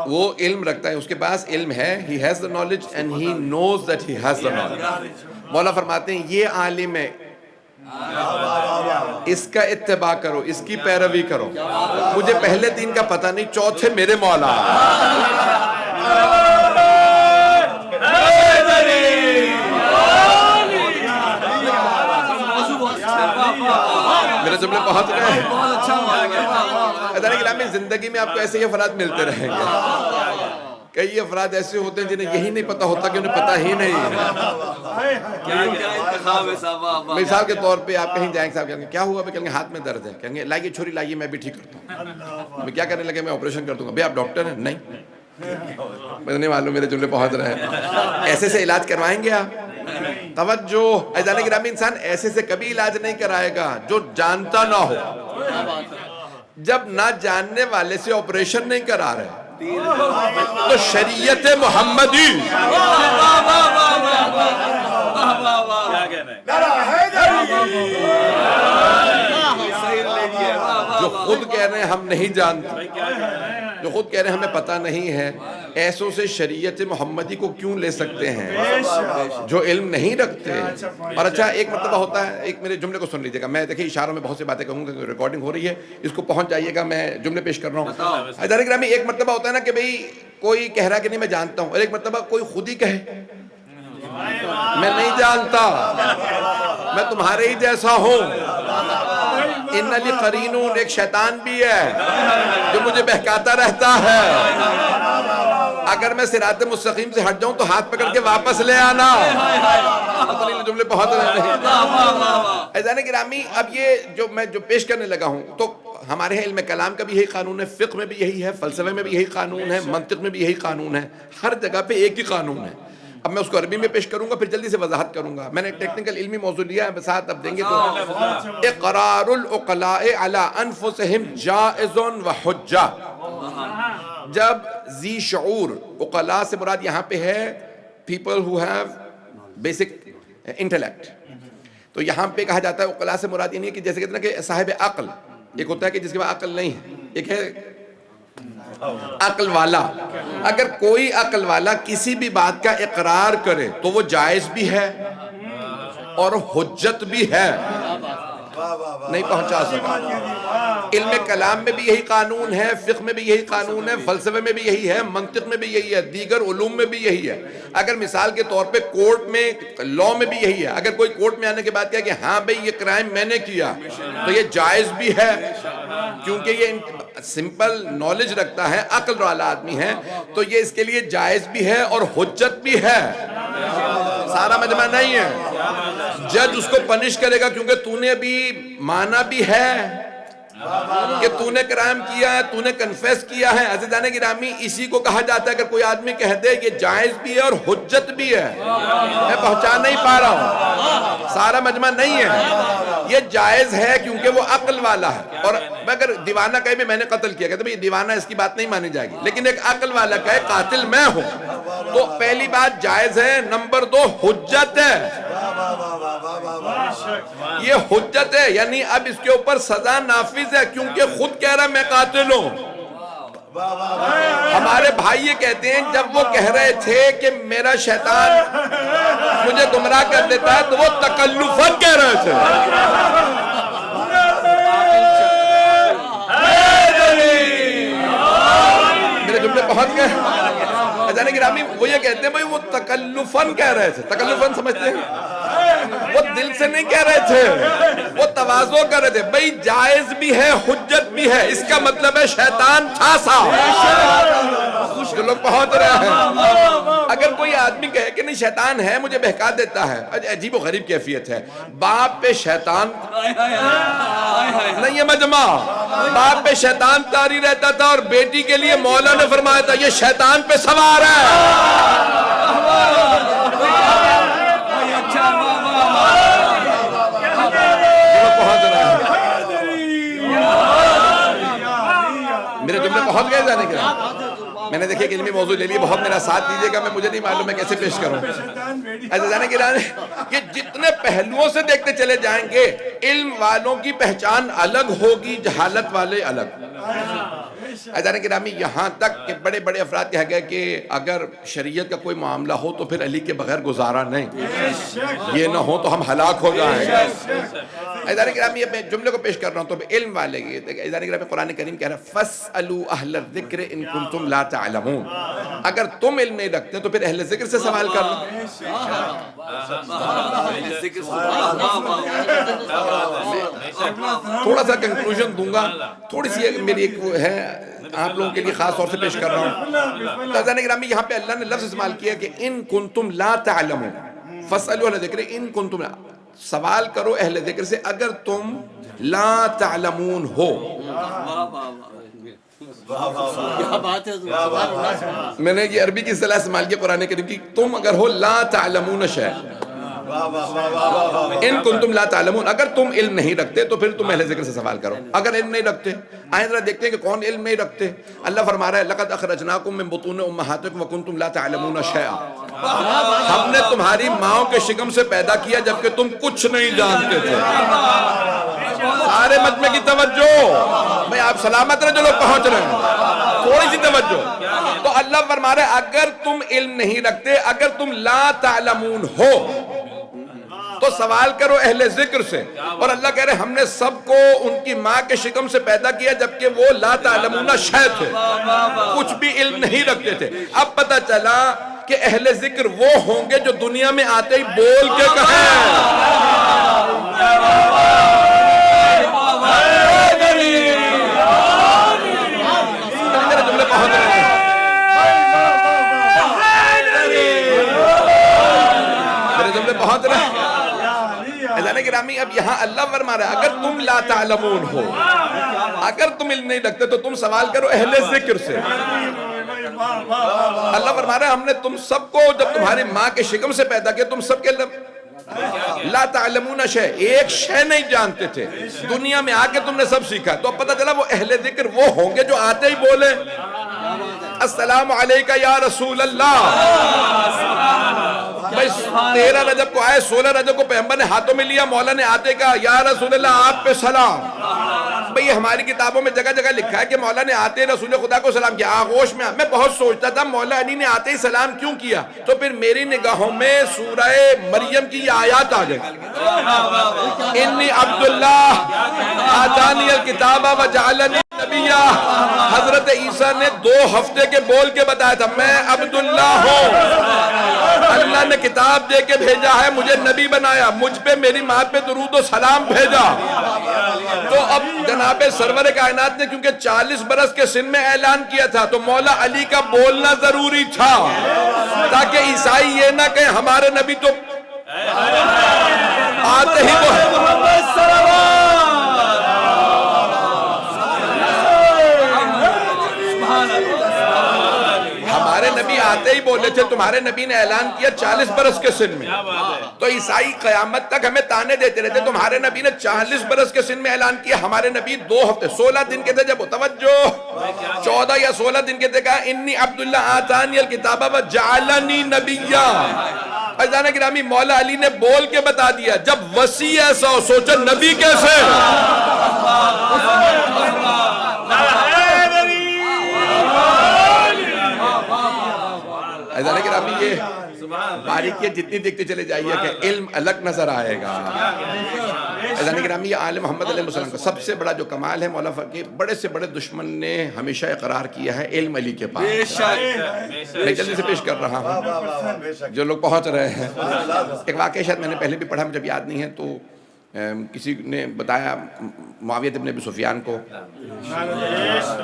وہ علم رکھتا ہے، اس کے پاس علم ہے، he has the knowledge and he knows that he has the knowledge۔ مولا فرماتے ہیں یہ عالم ہے، اس کا اتباع کرو، اس کی پیروی کرو۔ مجھے پہلے 3 کا پتہ نہیں، چوتھے میرے مولا۔ میرے جملے پہنچ گئے. بہت اچھا ادارے گرامی زندگی میں آپ کو ایسے ہی افراد ملتے رہیں گے. کئی افراد ایسے ہوتے ہیں جنہیں یہی نہیں پتا ہوتا کہ انہیں پتا ہی نہیں ہے. مثال کے طور پہ آپ کہیں جائیں, صاحب کہیں گے کیا ہوا, کہیں گے ہاتھ میں درد ہے, کہیں گے لائیے چھری لائیے میں بھی ٹھیک کرتا ہوں. میں کیا کرنے لگے, میں آپریشن کر دوں گا. بھئی آپ ڈاکٹر ہیں؟ نہیں. مجھے نہیں معلوم, میرے جملے پہنچ رہے ہیں. ایسے سے علاج کروائیں گے آپ؟ توجہ عزیزان گرامی, انسان ایسے سے کبھی علاج نہیں کرائے گا جو جانتا نہ ہو. جب نہ جاننے والے سے آپریشن نہیں کرا رہے تو شریعت محمدی جو خود کہہ رہے ہیں ہم نہیں جانتے, جو خود کہہ رہے ہیں ہمیں پتہ نہیں ہے, ایسوں سے شریعت محمدی کو کیوں لے سکتے ہیں جو علم نہیں رکھتے. اور اچھا ایک مرتبہ ہوتا ہے, ایک میرے جملے کو سن لیجیے گا, میں دیکھیں اشاروں میں بہت سی باتیں کہوں گا, ریکارڈنگ ہو رہی ہے, اس کو پہنچ جائیے گا, میں جملے پیش کر رہا ہوں. حضرت گرامی ایک مرتبہ ہوتا ہے نا کہ بھئی کوئی کہہ رہا ہے کہ نہیں میں جانتا ہوں, اور ایک مرتبہ کوئی خود ہی کہے میں نہیں جانتا, میں تمہارے ہی جیسا ہوں. ان علی قرینون, ایک شیطان بھی ہے جو مجھے بہکاتا رہتا ہے, اگر میں صراط مستقیم سے ہٹ جاؤں تو ہاتھ پکڑ کے واپس لے آنا. جملے بہت عزیزان گرامی, اب یہ جو میں پیش کرنے لگا ہوں تو ہمارے علم کلام کا بھی یہی قانون ہے, فقہ میں بھی یہی ہے, فلسفے میں بھی یہی قانون ہے, منطق میں بھی یہی قانون ہے, ہر جگہ پہ ایک ہی قانون ہے. اب میں اس کو عربی میں پیش کروں گا, پھر جلدی سے وضاحت کروں گا. میں نے ٹیکنیکل علمی موضوع لیا ہے, ساتھ اب دیں گے تو اقرار العقلاء علی انفسہم جائز و حجہ. جب ذی شعور, عقلاء سے مراد یہاں پہ ہے people who have basic intellect, تو یہاں پہ کہا جاتا ہے عقلاء سے مراد یہ نہیں ہے کہ جیسے کہتے ہیں کہ صاحب عقل, ایک ہوتا ہے کہ جس کے پاس عقل نہیں ہے, ایک ہے عقل والا. اگر کوئی عقل والا کسی بھی بات کا اقرار کرے تو وہ جائز بھی ہے اور حجت بھی ہے. نہیں پہنچا سکا. علم کلام میں بھی یہی قانون ہے, فقہ میں بھی یہی قانون ہے, فلسفے میں بھی یہی ہے, منطق میں بھی یہی ہے, دیگر علوم میں بھی یہی ہے. اگر مثال کے طور پہ کورٹ میں, لاء میں بھی یہی ہے, اگر کوئی کورٹ میں آنے کے بعد کہا کہ ہاں بھئی یہ کرائم میں نے کیا, تو یہ جائز بھی ہے, کیونکہ یہ سمپل نالج رکھتا ہے, عقل والا آدمی ہے, تو یہ اس کے لیے جائز بھی ہے اور حجت بھی ہے. سارا مجمع نہیں ہے. جج اس کو پنش کرے گا کیونکہ تو نے ابھی مانا بھی ہے کہ تو نے کرائم کیا ہے, تو نے کنفیس کیا ہے. عزیزان گرامی, اسی کو کہا جاتا ہے اگر کوئی آدمی کہہ دے یہ جائز بھی ہے اور حجت بھی ہے. میں پہنچا نہیں پا رہا ہوں, سارا مجمع نہیں ہے. یہ جائز ہے کیونکہ وہ عقل والا ہے. اور اگر دیوانہ کہے میں نے قتل کیا, کہتے ہیں دیوانہ اس کی بات نہیں مانی جائے گی, لیکن ایک عقل والا کہے قاتل میں ہوں, تو پہلی بات جائز ہے, نمبر 2 حجت ہے. یہ حجت ہے, یعنی اب اس کے اوپر سزا نافذ ہے کیونکہ خود کہہ رہا ہے میں قاتل ہوں. ہمارے بھائی یہ کہتے ہیں جب وہ کہہ رہے تھے کہ میرا شیطان مجھے گمراہ کر دیتا ہے تو وہ تکلفاً کہہ رہے تھے. میرے جملے پہنچ گئے. جانے گرامی, وہ یہ کہتے ہیں بھائی وہ تکلفاً کہہ رہے تھے. تکلفاً سمجھتے ہیں, وہ دل سے نہیں کہہ رہے تھے, وہ تواضع کر رہے تھے. بھئی جائز بھی ہے, حجت بھی ہے, اس کا مطلب ہے شیطان تھا سا. جو لوگ پہنچ رہے ہیں, اگر کوئی آدمی کہے کہ نہیں شیطان ہے مجھے بہکا دیتا ہے, عجیب و غریب کیفیت ہے. باپ پہ شیطان نہیں ہے مجمع, باپ پہ شیطان طاری رہتا تھا اور بیٹی کے لیے مولا نے فرمایا تھا یہ شیطان پہ سوار ہے. میرے جملے پہنچ گئے جانے کے. میں نے دیکھے کہ علمی موضوع لے لیے, بہت میرا ساتھ دیجیے گا, میں مجھے نہیں معلوم میں کیسے پیش کروں. ایسے جانے کے یہ جتنے پہلوؤں سے دیکھتے چلے جائیں گے, علم والوں کی پہچان الگ ہوگی, جہالت والے الگ. ایسے گرامی, یہاں تک کہ بڑے بڑے افراد کہہ گئے کہ اگر شریعت کا کوئی معاملہ ہو تو پھر علی کے بغیر گزارا نہیں, یہ نہ ہو تو ہم ہلاک ہو جائیں گے. ایسے گرامی, میں جملے کو پیش کر رہا ہوں تو علم والے کی. ایسے گرامی, قرآن کریم کہہ رہا ہے فَاسْأَلُوا أَهْلَ الذِّكْرِ إِن كُنتُمْ لَا تَعْلَمُونَ. اگر تم علم نہیں رکھتے تو پھر اہل ذکر سے سوال کر لو. تھوڑا سا کنکلوژن دوں گا، تھوڑی سی میری ایک وہ ہے آپ لوگوں کے لیے خاص طور سے پیش کر رہا ہوں. عزیزان گرامی، یہاں پہ اللہ نے لفظ استعمال کیا کہ ان کنتم لا تعلمون فاسألوا اہل ذکر، ان کنتم، سوال کرو اہل ذکر سے اگر تم لا تعلمون ہو. میں نے یہ عربی کی اصطلاح استعمال کی قرآن کریم کی، تم اگر ہو لا تعلمون شیء، ان کنتم لا تعلمون، اگر تم علم نہیں رکھتے تو پھر تم اہل ذکر سے سوال کرو. اگر علم نہیں رکھتے، آئیں ذرا دیکھتے ہیں کہ کون علم نہیں رکھتے. اللہ فرما رہا ہے لقد اخرجناکم من بطون امہاتکم وکنتم لا تعلمون شیئا، ہم نے تمہاری ماؤں کے شکم سے پیدا کیا جبکہ تم کچھ نہیں جانتے تھے. سارے مجمع کی توجہ، میں آپ سلامت رہے جو لوگ پہنچ رہے ہیں، تھوڑی سی توجہ. تو اللہ فرما رہا ہے اگر تم علم نہیں رکھتے، اگر تم لا تعلمون ہو تو سوال کرو اہل ذکر سے. اور اللہ کہہ رہے ہم نے سب کو ان کی ماں کے شکم سے پیدا کیا جبکہ وہ لا تعلمون شیء تھے، کچھ بھی علم نہیں رکھتے تھے. اب پتہ چلا کہ اہل ذکر وہ ہوں گے جو دنیا میں آتے ہی بول کے کہیں میرے جملے پہنچ رہے ہیں، میرے جملے پہنچ رہے ہیں. عزیزان گرامی، اب یہاں اللہ فرما رہا ہے اگر تم لا تعلمون ہو، اگر تم علم نہیں رکھتے تو تم سوال کرو اہل ذکر سے. اللہ فرما رہا ہے ہم نے تم سب کو جب تمہاری ماں کے شکم سے پیدا کیا، تم سب کے لا تعلمون شیء، ایک شے نہیں جانتے تھے، دنیا میں آ کے تم نے سب سیکھا. تو اب پتہ چلا وہ اہل ذکر وہ ہوں گے جو آتے ہی بولے السلام علیکہ یا رسول اللہ. بھائی 13 رجب کو آئے، 16 رجب کو پیغمبر نے ہاتھوں میں لیا، مولا نے آتے کہا یا رسول اللہ آپ پہ سلام. بھئی ہماری کتابوں میں جگہ جگہ لکھا ہے کہ مولا نے آتے رسول خدا کو سلام کیا. آغوش میں بہت سوچتا تھا مولا علی نے آتے ہی سلام کیوں کیا، تو پھر میری نگاہوں میں سورہ مریم کی یہ آیات آ گئی، انی عبداللہ آتانی الکتاب وجعلنی نبیہ. حضرت عیسیٰ نے 2 ہفتے کے بول کے بتایا تھا میں عبداللہ ہوں، اللہ نے کتاب دے کے بھیجا ہے، مجھے نبی بنایا، مجھ پہ میری ماں پہ درود و سلام بھیجا. تو اب جناب سرور کائنات نے کیونکہ 40 برس کے سن میں اعلان کیا تھا تو مولا علی کا بولنا ضروری تھا تاکہ عیسائی یہ نہ کہیں ہمارے نبی تو آتے ہی ہمارے نبی آتے ہی بولے تھے، تمہارے نبی نے اعلان کیا 40 برس کے سن میں. تو عیسائی قیامت تک ہمیں تانے دیتے رہتے تمہارے نبی نے 40 برس کے سن میں اعلان کیا، ہمارے نبی 2 ہفتے 16 دن کے تھے جب توجہ 14 یا 16 دن کے تھے کہا انی عبداللہ آتانی الکتاب وجعلنی نبیہ. عزیزان گرامی مولا علی نے بول کے بتا دیا. جب وسیع ایسا ہو سوچا نبی کیسے. عزیزان گرامی یہ باریکیاں جتنی دیکھتے چلے جائیے کہ علم الگ نظر آئے گا. عزیزان گرامی یہ آل محمد علیہ السلام کا سب سے بڑا جو کمال ہے، مولا فقیر بڑے سے بڑے دشمن نے ہمیشہ اقرار کیا ہے علم علی کے پاس. میں جلدی سے پیش کر رہا ہوں جو لوگ پہنچ رہے ہیں. ایک واقعہ شاید میں نے پہلے بھی پڑھا، مجھے یاد نہیں ہے، تو کسی نے بتایا معاویہ بن ابی سفیان کو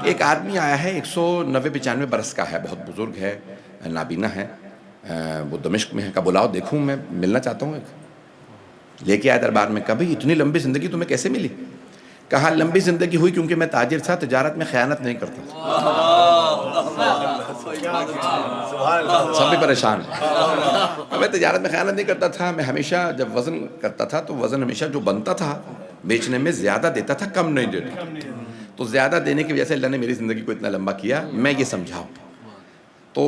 ایک آدمی آیا ہے 190-95 برس کا ہے، بہت بزرگ ہے، نابینا ہے، وہ دمشق میں ہے. کہا بلاؤ دیکھوں میں ملنا چاہتا ہوں. لے کے آیا دربار میں. کہا بھئی اتنی لمبی زندگی تمہیں کیسے ملی؟ کہا لمبی زندگی ہوئی کیونکہ میں تاجر تھا، تجارت میں خیانت نہیں کرتا تھا. سب بھی پریشان ہیں. میں تجارت میں خیانت نہیں کرتا تھا، میں ہمیشہ جب وزن کرتا تھا تو وزن ہمیشہ جو بنتا تھا بیچنے میں زیادہ دیتا تھا، کم نہیں دیتا. تو زیادہ دینے کی وجہ سے اللہ نے میری زندگی کو اتنا لمبا کیا، میں یہ سمجھاؤں. تو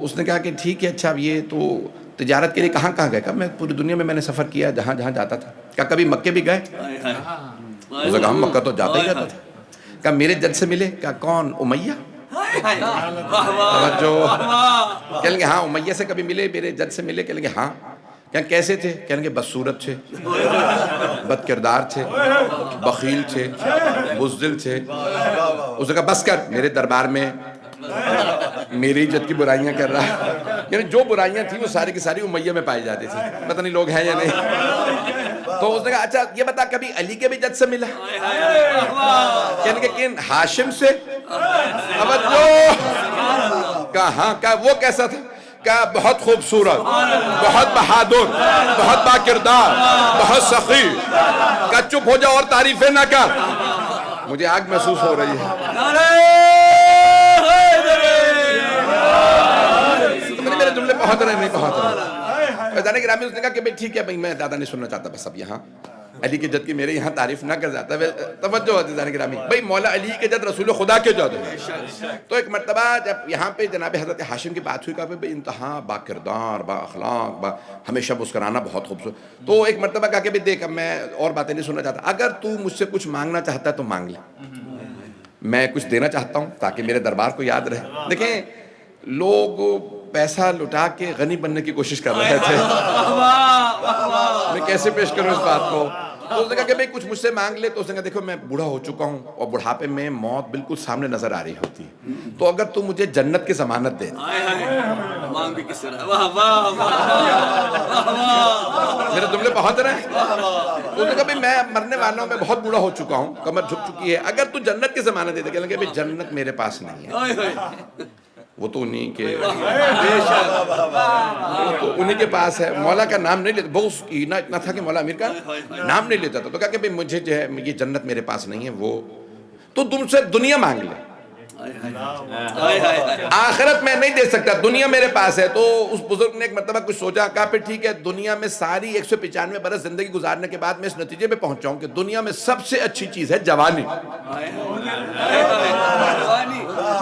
اس نے کہا کہ ٹھیک ہے، اچھا اب یہ تو تجارت کے لیے کہاں کہاں گئے؟ کہا میں پوری دنیا میں نے سفر کیا جہاں جہاں جاتا تھا. کہا کبھی مکے بھی گئے؟ اس نے کہا ہم مکہ تو جاتا ہی جاتا تھا. کہا میرے جد سے ملے؟ کہا کون؟ امیہ؟ جو کہیں گے ہاں امیہ سے کبھی ملے؟ میرے جد سے ملے؟ کہیں گے ہاں. کہیں کیسے تھے؟ کہیں گے بدصورت تھے، بد کردار تھے، بخیل تھے، بزدل تھے. اس نے کہا بس کر، میرے دربار میں میری عزت کی برائیاں کر رہا ہے. یعنی جو برائیاں تھیں وہ ساری کی ساری امیہ میں پائی جاتی تھی. پتہ نہیں لوگ ہیں یا نہیں. تو اس نے کہا اچھا یہ بتا کبھی علی کے بھی جد سے ملا؟ یعنی کہ کن ہاشم سے؟ کہاں کہا وہ کیسا تھا؟ کہا بہت خوبصورت، بہت بہادر، بہت باکردار، بہت سخی۔ کہا چپ ہو جا اور تعریفیں نہ کر، مجھے آگ محسوس ہو رہی ہے۔ میرے جملے پہنچ رہے نہیں پہنچ رہے؟ فیضان گرامی اس نے کہا کہ بھئی ٹھیک ہے بھئی میں زیادہ نہیں سننا چاہتا، بس اب یہاں علی کے جد کی میرے یہاں تعریف نہ کر جاتا۔ توجہ ہے فیضان گرامی، بھئی مولا علی کے جد رسول خدا کے جد ہے۔ تو ایک مرتبہ جب یہاں پہ جناب حضرت ہاشم کی بات ہوئی، کہا بھئی انتہا با کردار، با اخلاق، ہمیشہ مسکرانا، بہت خوبصورت۔ تو ایک مرتبہ کہا کہ بھئی دیکھ اب میں اور باتیں نہیں سننا چاہتا، اگر تو مجھ سے کچھ مانگنا چاہتا ہے تو مانگ لے، میں کچھ دینا چاہتا ہوں تاکہ میرے دربار کو یاد رہے۔ دیکھیں لوگ پیسہ لٹا کے غنی بننے کی کوشش کر رہے تھے، میں کیسے پیش کروں اس بات کو؟ تو اس نے کہا کہ بھئی کچھ مجھ سے مانگ لے۔ تو اس نے کہا دیکھو میں بوڑھا ہو چکا ہوں اور بڑھاپے میں موت بالکل سامنے نظر آ رہی ہوتی ہے، تو اگر تو مجھے جنت کی ضمانت دے۔ میرے جملے پہنچ رہے ہیں؟ تو اس نے کہا بھئی میں مرنے والا ہوں، میں بہت بوڑھا ہو چکا ہوں، کمر جھک چکی ہے، اگر تو جنت کی ضمانت دے دے۔ کہنے لگے بھئی جنت میرے پاس نہیں ہے، وہ تو انہی کے انہی کے پاس ہے۔ مولا کا نام نہیں لیتا، بغض کینہ اتنا تھا کہ مولا امیر کا نام نہیں لیتا تھا۔ تو کہا کہ بھئی مجھے جو ہے یہ جنت میرے پاس نہیں ہے، وہ تو تم سے دنیا مانگ لے، آخرت میں نہیں دے سکتا، دنیا میرے پاس ہے۔ تو اس بزرگ نے ایک مرتبہ کچھ سوچا، کہا پھر ٹھیک ہے دنیا میں ساری 195 برس زندگی گزارنے کے بعد میں اس نتیجے پہ پہنچا ہوں کہ دنیا میں سب سے اچھی چیز ہے جوانی،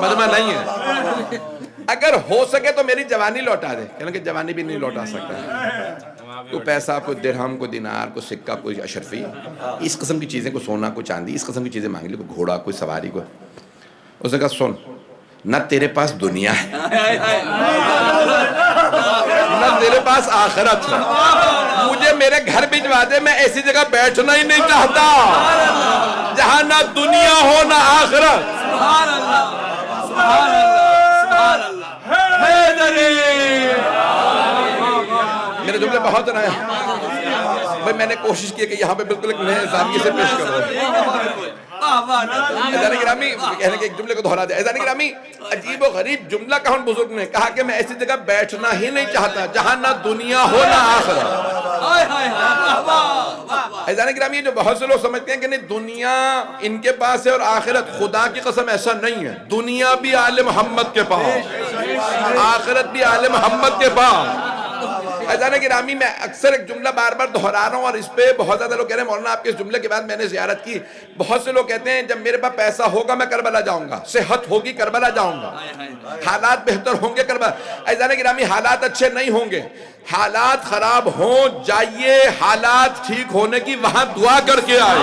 مجمع نہیں ہے، اگر ہو سکے تو میری جوانی لوٹا دے۔ کہنے کہ جوانی بھی نہیں لوٹا سکتا، کوئی پیسہ، کوئی درہم، کوئی دینار، کوئی سکہ، کوئی اشرفی، اس قسم کی چیزیں، کوئی سونا، کوئی چاندی، اس قسم کی چیزیں مانگ لی، کوئی گھوڑا، کوئی سواری، کوئی۔ اس نے کہا سن، نہ تیرے پاس دنیا ہے نہ تیرے پاس آخرت ہے، مجھے میرے گھر بھجوا دے، میں ایسی جگہ بیٹھنا ہی نہیں چاہتا جہاں نہ دنیا ہو نہ آخرت۔ میرے جملے بہت رہے ہیں بھائی، میں نے کوشش کی کہ یہاں پہ بالکل ایک نئے زاویے سے پیش کر رہا ہوں۔ اذان گرامی کہنے کے ایک جملے کو دہرا دیا۔ اذان گرامی عجیب و غریب جملہ کہا ان بزرگ نے، کہا کہ میں ایسی جگہ بیٹھنا ہی نہیں چاہتا جہاں نہ دنیا ہو نہ آخرت۔ اذان گرامی جو بہت سے لوگ سمجھتے ہیں کہ نہیں دنیا ان کے پاس ہے اور آخرت، خدا کی قسم ایسا نہیں ہے، دنیا بھی آل محمد کے پاس، آخرت بھی آل محمد کے پاس۔ اذان گرامی میں اکثر ایک جملہ بار بار دہرا رہا ہوں اور اس پہ بہت زیادہ لوگ کہہ رہے ہیں مولانا آپ کے اس جملے کے بعد میں نے زیارت کی، بہت سے لوگ کہتے ہیں جب میرے پاس پیسہ ہوگا میں کربلا جاؤں گا، صحت ہوگی کربلا جاؤں گا، حالات بہتر ہوں گے کربلا۔ اذان گرامی حالات اچھے نہیں ہوں گے، حالات خراب ہوں جائیے حالات ٹھیک ہونے کی وہاں دعا کر کے آئے،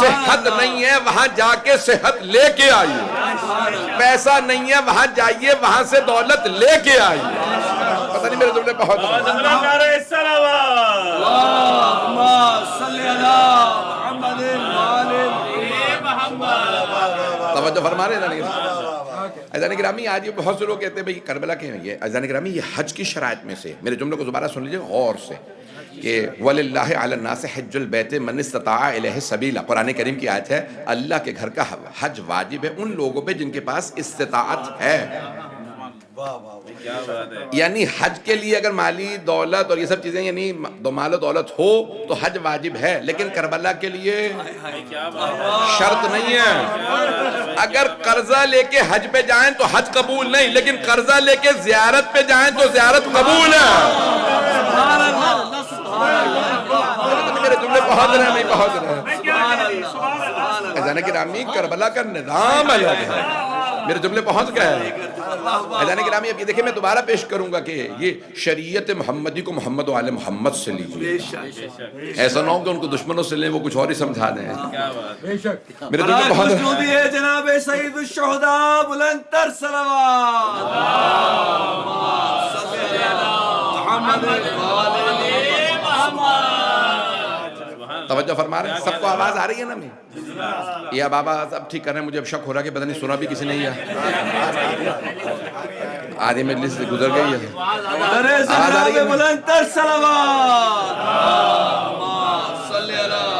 صحت نہیں ہے وہاں جا کے صحت لے کے آئیے، پیسہ نہیں ہے وہاں جائیے وہاں سے دولت لے کے آئیے۔ پتہ نہیں میرے جملے بہت توجہ فرما رہے ہیں۔ اذان گرامی آج یہ بہت سے لوگ کہتے ہیں بھئی کربلا کے ہیں، اذان گرامی یہ حج کی شرائط میں سے، میرے جملے کو دوبارہ سن لیجئے غور سے کہ وَلِلَّهِ عَلَى النَّاسِ حِجُّ الْبَيْتِ مَنِ اسْتَطَاعَ إِلَيْهِ سَبِيلًا، قرآن کریم کی آیت ہے، اللہ کے گھر کا حج واجب ہے ان لوگوں پہ جن کے پاس استطاعت ہے، یعنی حج کے لیے اگر مالی دولت اور یہ سب چیزیں یعنی مال و دولت ہو تو حج واجب ہے، لیکن کربلا کے لیے شرط نہیں ہے۔ اگر قرضہ لے کے حج پہ جائیں تو حج قبول نہیں، لیکن قرضہ لے کے زیارت پہ جائیں تو زیارت قبول ہے۔ میرے جملے پہنچ رہے ہیں نہیں پہنچ رہے ہیں؟ اذان گرامی کربلا کا نظام الگ ہے، میرے جملے پہنچ گئے ہیں۔ اذان گرامی اب یہ دیکھیں میں دوبارہ پیش کروں گا کہ یہ شریعت محمدی کو محمد و آل محمد سے لیجیے، ایسا نہ ہو کہ ان کو دشمنوں سے لیں وہ کچھ اور ہی سمجھا دیں۔ میرے جملے پہنچ رہے ہیں؟ جناب سید الشہداء بلند تر صلوات توجہ فرما رہے ہیں؟ سب کو آواز آ رہی ہے نا میں؟ یا بابا اب ٹھیک کر رہے ہیں، مجھے اب شک ہو رہا ہے کہ پتہ نہیں سنا بھی کسی نے ہی ہے، آدھی مجلس سے گزر گئی ہے، آواز آ رہی ہے؟ بلند تر صلوات صلی اللہ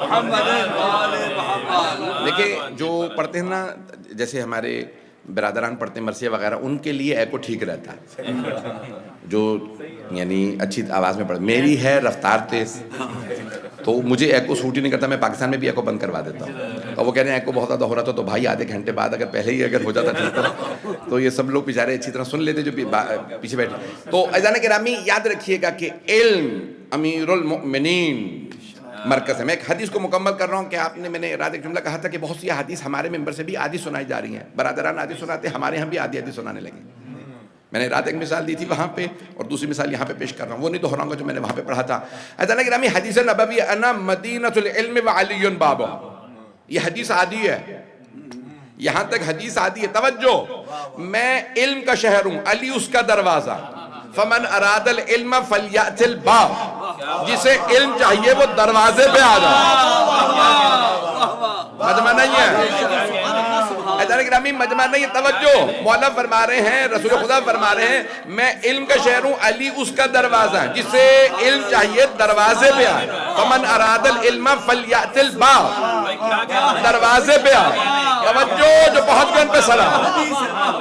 محمد وآل محمد. دیکھیں جو پڑھتے ہیں نا، جیسے ہمارے برادران پڑھتے ہیں مرثیہ وغیرہ، ان کے لیے ایکو ٹھیک رہتا ہے، جو یعنی اچھی آواز میں پڑھتے. میری ہے رفتار تیز تو مجھے ایکو سوٹ ہی نہیں کرتا، میں پاکستان میں بھی ایکو بند کروا دیتا ہوں. اور وہ کہہ رہے ہیں ایکو بہت زیادہ ہو رہا تھا تو بھائی آدھے گھنٹے بعد اگر پہلے ہی اگر ہو جاتا ٹھیک تو یہ سب لوگ بیچارے اچھی طرح سن لیتے جو پیچھے بیٹھے. تو عزیزان گرامی یاد رکھیے گا کہ علم امیر المؤمنین مرکز ہے. میں ایک حدیث کو مکمل کر رہا ہوں کہ آپ نے، میں نے رات ایک جملہ کہا تھا کہ بہت سی حدیث ہمارے ممبر سے بھی آدھی سنائی جا رہی ہیں، برادران آدھی سناتے ہیں، ہمارے ہم بھی آدھی سنانے لگے. میں نے رات ایک مثال دی تھی وہاں پہ، اور دوسری مثال یہاں پہ پیش کر رہا ہوں، وہ نہیں دہراؤں گا جو میں نے وہاں پہ پڑھا تھا. عزیزان گرامی حدیث نبوی انا مدینۃ العلم وعلی بابہ، یہ حدیث عادی ہے، یہاں تک حدیث عادی ہے. توجہ، میں علم کا شہر ہوں، علی اس کا دروازہ. فمن اراد العلم فلیأت الباب، جسے علم چاہیے وہ دروازے پہ آ جائے. مجمع نہیں ہے عزیزان گرامی، مجمع نہیں ہے. توجہ، مولا فرما رہے ہیں، رسول خدا فرما رہے ہیں میں علم کا شہر ہوں، علی اس کا دروازہ ہے، جسے علم چاہیے دروازے پہ آئے. فمن اراد العلم فلیأت الباب، دروازے پہ آئے. توجہ، جو بہت گن پہ سلام.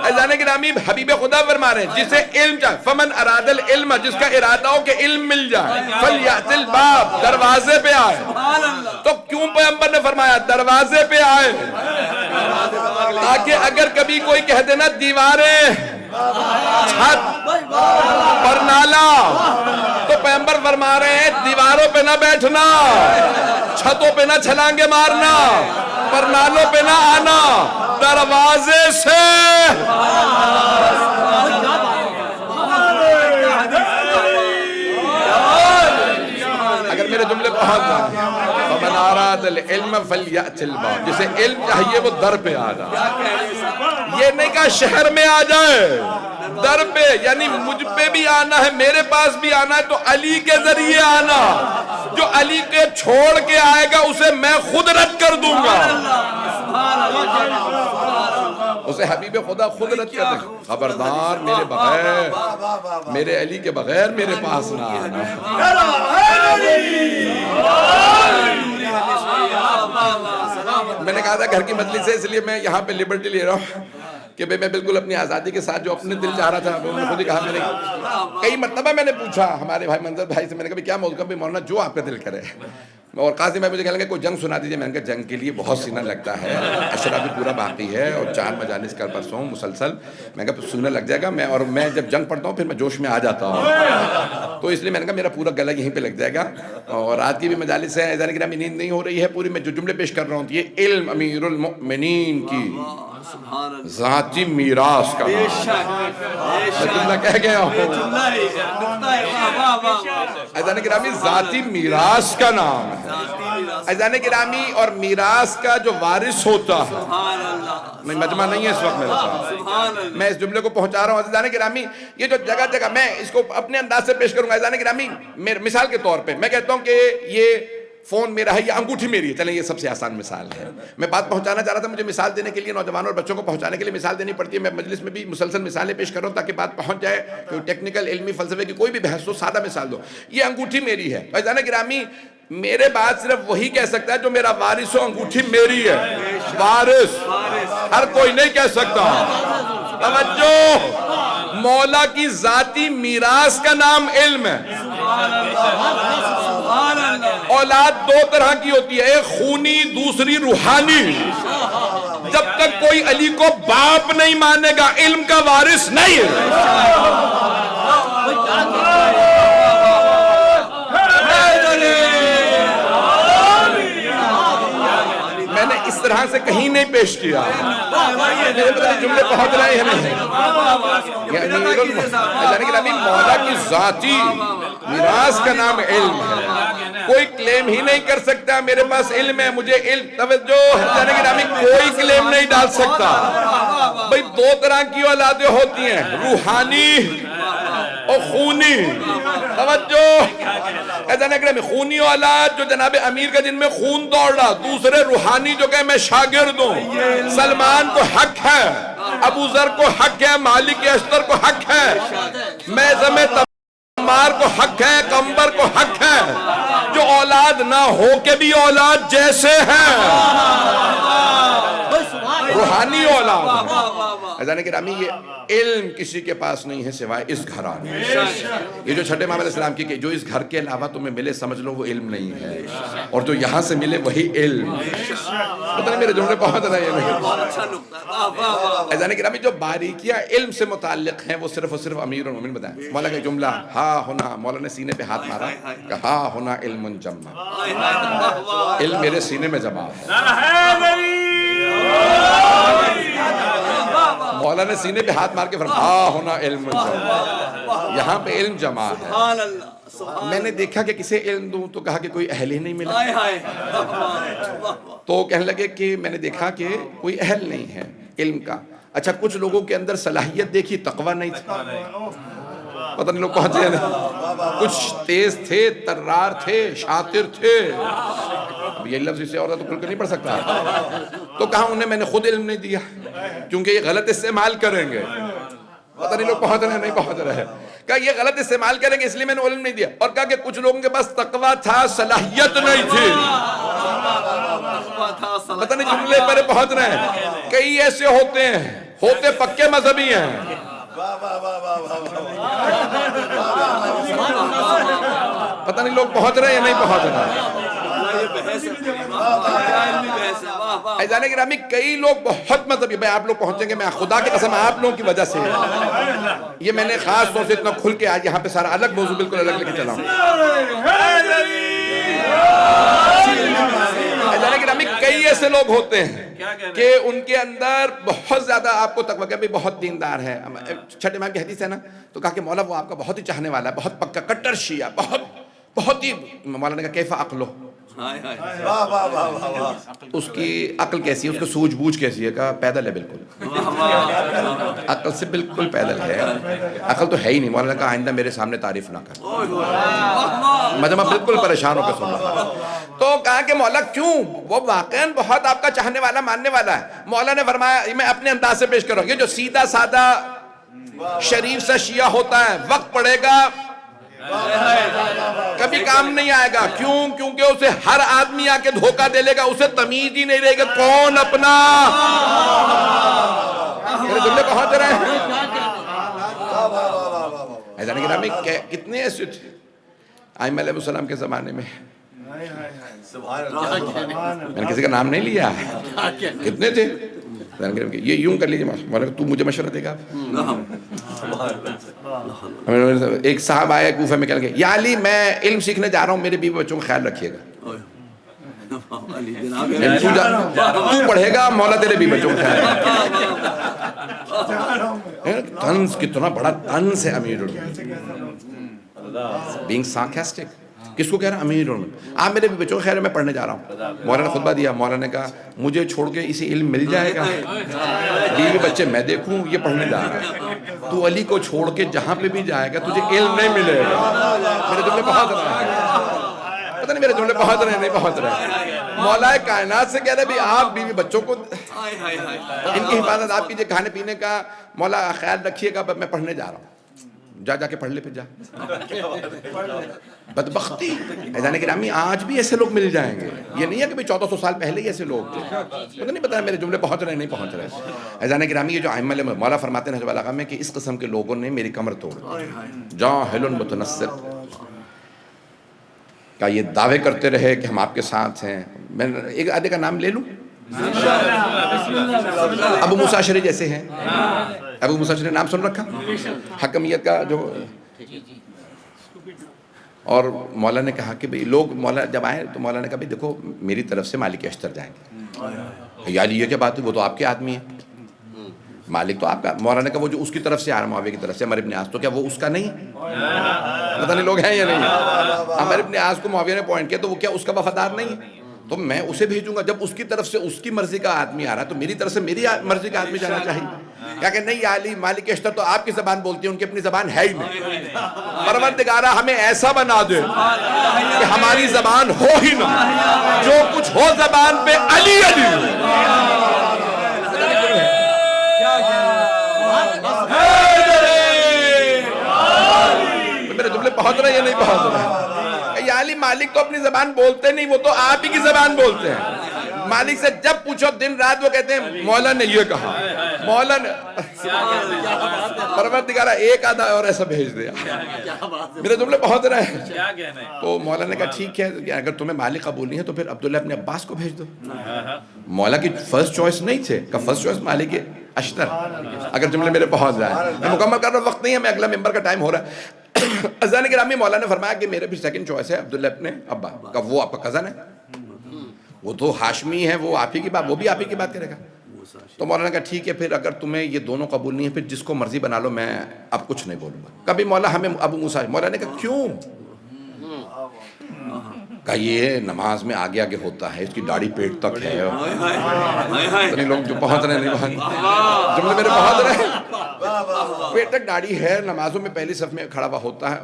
عزیزان گرامی حبیب خدا فرما رہے ہیں جسے علم چاہیے، فمن اراد العلم، جس کا ارادہ ہو کہ علم مل جائے، فلیأت الباب، دروازے پہ آئے. تو کیوں پیغمبر نے فرمایا دروازے پہ آئے؟ تاکہ اگر کبھی کوئی کہہ دینا دیواریں، چھت پر نالا، تو پیغمبر فرما رہے ہیں دیواروں پہ نہ بیٹھنا، چھتوں پہ نہ چھلانگے مارنا، پر نالوں پہ نہ آنا، دروازے سے. اگر میرے جملے پہنچ جائیں، فمن اراد العلم فلیأت الباب، جسے علم چاہیے وہ در پہ آ جائے. یہ نہیں کہا شہر میں آ جائے، در پہ، یعنی مجھ پہ بھی آنا ہے، میرے پاس بھی آنا ہے تو علی کے ذریعے آنا. جو علی کے چھوڑ کے آئے گا اسے میں خود رد کر دوں گا، اسے حبیب خدا خود رد کر دے گا. خبردار میرے بغیر، میرے علی کے بغیر میرے پاس نہ آنا. میں نے کہا تھا گھر کی مجلس ہے، اس لیے میں یہاں پہ لبرٹی لے رہا ہوں کہ میں بالکل اپنی آزادی کے ساتھ جو اپنے دل چاہ رہا تھا انہوں نے خود ہی کہا. میں نے کئی مرتبہ میں نے پوچھا ہمارے بھائی منظر بھائی سے، میں نے کہا کیا موضوع بھی مولانا جو آپ کا دل کرے. اور قاضی میں مجھے کہنے لگے کوئی جنگ سنا دیجیے. میں نے کہا جنگ کے لیے بہت سینہ لگتا ہے، اشرا بھی پورا باقی ہے اور 4 مجالس کل پرسوں مسلسل. میں نے کہا سینہ لگ جائے گا، اور میں جب جنگ پڑھتا ہوں پھر میں جوش میں آ جاتا ہوں، تو اس لیے میں نے کہا میرا پورا گلا یہیں پہ لگ جائے گا. اور رات کی بھی مجالس ہے، عزیزان گرامی نیند نہیں ہو رہی ہے پوری. میں جو جملے پیش کر رہا ہوں یہ علم امیر المؤمنین کی ذاتی میراث کا میں جملہ کہہ گیا ہوں. عزیزان گرامی ذاتی میراث کا نام ہے. عزیزان گرامی اور میراث کا جو وارث ہوتا ہے، میں مجمع نہیں ہے اس وقت میرے ساتھ، میں اس جملے کو پہنچا رہا ہوں. عزیزان گرامی یہ جو جگہ جگہ میں اس کو اپنے انداز سے پیش کروں گا. عزیزان گرامی مثال کے طور پہ میں کہتا ہوں کہ یہ فون میرا ہے، یہ انگوٹھی میری ہے. چلیں یہ سب سے آسان مثال ہے. میں بات پہنچانا چاہ رہا تھا، مجھے مثال دینے کے لیے نوجوانوں اور بچوں کو پہنچانے کے لیے مثال دینی پڑتی ہے. میں مجلس میں بھی مسلسل مثالیں پیش کر رہا ہوں تاکہ بات پہنچ جائے. کوئی ٹیکنیکل علمی فلسفے کی کوئی بھی بحث ہو، سادہ مثال دو. یہ انگوٹھی میری ہے. عزیزان گرامی میرے بعد صرف وہی کہہ سکتا ہے جو میرا وارث ہو. انگوٹھی میری ہے، وارث ہر کوئی نہیں کہہ سکتا. توجہ، مولا کی ذاتی میراث کا نام علم ہے. اولاد 2 طرح کی ہوتی ہے، ایک خونی، دوسری روحانی. جب تک کوئی علی کو باپ نہیں مانے گا علم کا وارث نہیں ہے. میں نے اس طرح سے کہیں نہیں پیش کیا، جملے پہنچ رہے ہیں. مولا کی ذاتی میراث کا نام علم ہے. کوئی کلیم ہی نہیں کر سکتا میرے پاس علم ہے، مجھے علم. توجہ، کوئی کلیم نہیں ڈال سکتا. بھئی 2 طرح کی اولادیں ہوتی ہیں، روحانی اور خونی توجہ خونی اولاد جو جناب امیر کا جن میں خون دوڑ رہا، دوسرے روحانی جو کہ میں شاگرد ہوں، سلمان کو حق ہے، ابو ذر کو حق ہے، مالک اشتر کو حق ہے، میثم تمار کو حق ہے، قمبر کو حق ہے، جو اولاد نہ ہو کے بھی اولاد جیسے ہیں، روحانی اولاد۔ عزیزان گرامی یہ علم کسی کے پاس نہیں ہے سوائے اس گھرانے میں۔ یہ جو چھٹے امام علیہ السلام کی کہ جو اس گھر کے علاوہ تمہیں ملے سمجھ لو وہ علم نہیں ہے، اور جو یہاں سے ملے وہی علم۔ پتہ نہیں میرے جملے پہنچ رہے ہیں نہیں؟ عزیزان گرامی جو باریکیاں علم سے متعلق ہیں وہ صرف اور صرف امیر المومنین بتائیں۔ مولا کا جملہ ہا ہونا، مولا نے سینے پہ ہاتھ مارا کہ ہا ہونا علم جمع، علم میرے سینے میں جمع ہے۔ مولا نے سینے پہ ہاتھ مار کے فرمایا ہاں ہونا علم جمع، یہاں پہ علم جمع ہے۔ میں نے دیکھا کہ کسے علم دوں تو کہا کہ کوئی اہل ہی نہیں ملا، تو کہنے لگے کہ میں نے دیکھا کہ کوئی اہل نہیں ہے علم کا۔ اچھا کچھ لوگوں کے اندر صلاحیت دیکھی، تقوی نہیں تھی، پتہ نہیں لوگ پہنچے ہیں، کچھ تیز تھے، ترار تھے، شاطر تھے، اب یہ لفظ اسے اور تو کھل کے نہیں پڑھ سکتا، تو کہا انہیں میں نے خود علم نہیں دیا کیونکہ یہ غلط استعمال کریں گے، پتہ نہیں لوگ پہنچ رہے ہیں نہیں پہنچ رہے ہیں، کہا یہ غلط استعمال کریں گے اس لیے میں نے علم نہیں دیا، اور کہا کہ کچھ لوگوں کے پاس تقوی تھا، صلاحیت نہیں تھی۔ پتہ نہیں جملے پر پہنچ رہے ہیں، کئی ایسے ہوتے ہیں، ہوتے پکے مذہبی ہیں، پتہ نہیں لوگ پہنچ رہے ہیں نہیں پہنچ رہے۔ عزیزان گرامی کئی لوگ بہت مذہبی، میں آپ لوگ پہنچیں گے، میں خدا کی قسم آپ لوگوں کی وجہ سے، یہ میں نے خاص طور سے اتنا کھل کے آج یہاں پہ سارا الگ موضوع بالکل الگ لے کے چلا ہوں۔ عزیزان گرامی کئی ایسے لوگ ہوتے ہیں کہ ان کے اندر بہت زیادہ آپ کو تقوی کہ بہت دیندار ہے، چھٹے امام کی حدیث ہے نا، تو کہا کہ مولا وہ آپ کا بہت ہی چاہنے والا ہے، بہت پکا کٹر شیعہ، بہت ہی، مولا نے کہا کیفا عقلو، اس کی عقل کیسی ہے، اس کی سوجھ بوجھ کیسی ہے، کہا پیدل ہے بالکل، عقل سے بالکل پیدل ہے، عقل تو ہے ہی نہیں۔ مولانا نے کہا آئندہ میرے سامنے تعریف نہ کر، مجمع بالکل پریشان ہو کے سن رہا، تو کہا کہ مولا کیوں، وہ واقعاً بہت آپ کا چاہنے والا ماننے والا ہے۔ مولا نے فرمایا میں اپنے انداز سے پیش کر رہا ہوں، یہ جو سیدھا سادہ شریف سا شیعہ ہوتا ہے وقت پڑے گا کبھی کام نہیں آئے گا، کیوں؟ کیونکہ اسے ہر آدمی آ کے دھوکہ دے لے گا، اسے تمیز ہی نہیں رہے گا کون اپنا۔ میرے جملے پہنچ رہے ہیں؟ عزیزان گرامی کتنے ایسے تھے ائمہ علیہ السلام کے زمانے میں، میں نے کسی کا نام نہیں لیا، کتنے تھے؟ یہ یوں کر لیجیے، مولانا تو مجھے مشورہ دے گا۔ ایک صاحب آیا کوفہ میں کہنے لگے یا علی میں علم سیکھنے جا رہا ہوں، میرے بیوی بچوں کا خیال رکھیے گا، تو پڑھے گا مولا تیرے بیوی بچوں کا خیال۔ طنز کتنا بڑا طنز ہے امیر بینگ سارکاسٹک، کس کو کہہ رہا امیر آپ میرے بچوں کا خیر ہے، میں پڑھنے جا رہا ہوں۔ مولانا نے خطبہ دیا، مولانا نے کہا مجھے چھوڑ کے اسے علم مل جائے گا، بیوی بچے میں دیکھوں، یہ پڑھنے جا رہا ہے، تو علی کو چھوڑ کے جہاں پہ بھی جائے گا تجھے علم نہیں ملے گا۔ میرے جملے پہنچ رہے ہیں، پتہ نہیں میرے جملے پہنچ رہے ہیں نہیں پہنچ رہے۔ مولا کائنات سے کہہ رہے بھی آپ بیوی بچوں کو ان کی حفاظت آپ کیجئے، کھانے پینے کا مولا خیال رکھیے گا، میں پڑھنے جا رہا ہوں، جا کے پڑھ لے پھر جا۔ بدبختی عزیزان گرامی آج بھی ایسے لوگ مل جائیں گے، یہ نہیں ہے کہ 1400 سال پہلے ہی ایسے لوگ تھے، پتہ نہیں پتا میرے جملے پہنچ رہے ہیں نہیں پہنچ رہے۔ عزیزان گرامی یہ جو ائمہ علیہ مولا فرماتے ہیں بلاغہ میں کہ اس قسم کے لوگوں نے میری کمر توڑ دی، جاہل متنصر، کیا یہ دعوے کرتے رہے کہ ہم آپ کے ساتھ ہیں۔ میں ایک آدھے کا نام لے لوں، ابو موسیٰ اشعری جیسے ہیں، ابو موسیٰ اشعری نام سن رکھا، حکمیت کا جو، اور مولا نے کہا کہ بھئی لوگ مولا جب آئے تو مولا نے کہا بھئی دیکھو میری طرف سے مالک اشتر جائیں گے، یار یہ کیا بات ہے، وہ تو آپ کے آدمی ہے، مالک تو آپ کا۔ مولا نے کہا وہ جو اس کی طرف سے آ رہا معاویہ کی طرف سے عمر ابن عاص، تو کیا وہ اس کا نہیں؟ پتہ نہیں لوگ ہیں یا نہیں؟ عمر ابن عاص کو معاویہ نے پوائنٹ کیا تو وہ کیا اس کا وفادار نہیں ہے؟ تو میں اسے بھیجوں گا. جب اس کی طرف سے اس کی مرضی کا آدمی آ رہا ہے تو میری طرف سے میری مرضی کا آدمی جانا چاہیے. کیا کہ نہیں یا علی مالک اشتر تو آپ کی زبان بولتی ہیں, ان کی اپنی زبان ہے ہی نہیں. پروردگارہ ہمیں ایسا بنا دے کہ ہماری زبان ہو ہی نہ, جو کچھ ہو زبان پہ علی علی ہو. میرے جملے پہنچ رہے ہیں یا نہیں پہنچ رہے؟ یا علی مالک تو اپنی زبان بولتے نہیں, وہ تو آپ ہی کی زبان بولتے ہیں. مالک سے جب پوچھو دن رات وہ کہتے ہیں مولا نے یہ کہا, مولا نے. پروردگارہ ایک آدھا اور ایسا بھیج دیا. میرے جملے پہنچ رہے ہیں. تو مولا نے کہا ٹھیک ہے, اگر تمہیں مالک قبول نہیں ہے تو پھر عبداللہ ابن عباس کو بھیج دو. مولا کی فرسٹ چوائس نہیں تھے, کہ فرسٹ چوائس مالک اشتر. اگر جملے میرے پہنچ جائیں, میں مکمل کر رہا ہوں, وقت نہیں ہے, میں اگلا ممبر کا ٹائم ہو رہا ہے. اذان گرامی مولا نے فرمایا کہ میرے بھی سیکنڈ چوائس ہے عبداللہ ابن ابا کا, وہ آپ کا کزن ہے, وہ تو ہاشمی ہے, وہ آپ ہی کی بات, وہ بھی آپ ہی کی بات کرے گا. تو مولا نے کہا ٹھیک ہے, پھر اگر تمہیں یہ دونوں قبول نہیں ہے پھر جس کو مرضی بنا لو, میں اب کچھ نہیں بولوں گا. کبھی مولا ہمیں ابو موسیٰ, مولا نے کہا کیوں؟ کہا یہ نماز میں آگے آگے ہوتا ہے, اس کی داڑھی پیٹ تک ہے. اتنے لوگ جو پہنچ رہے ہیں, جملے میرے پہنچ رہے ہیں, پیٹ تک داڑھی ہے, نمازوں میں پہلی صف میں کھڑا ہوا ہوتا ہے.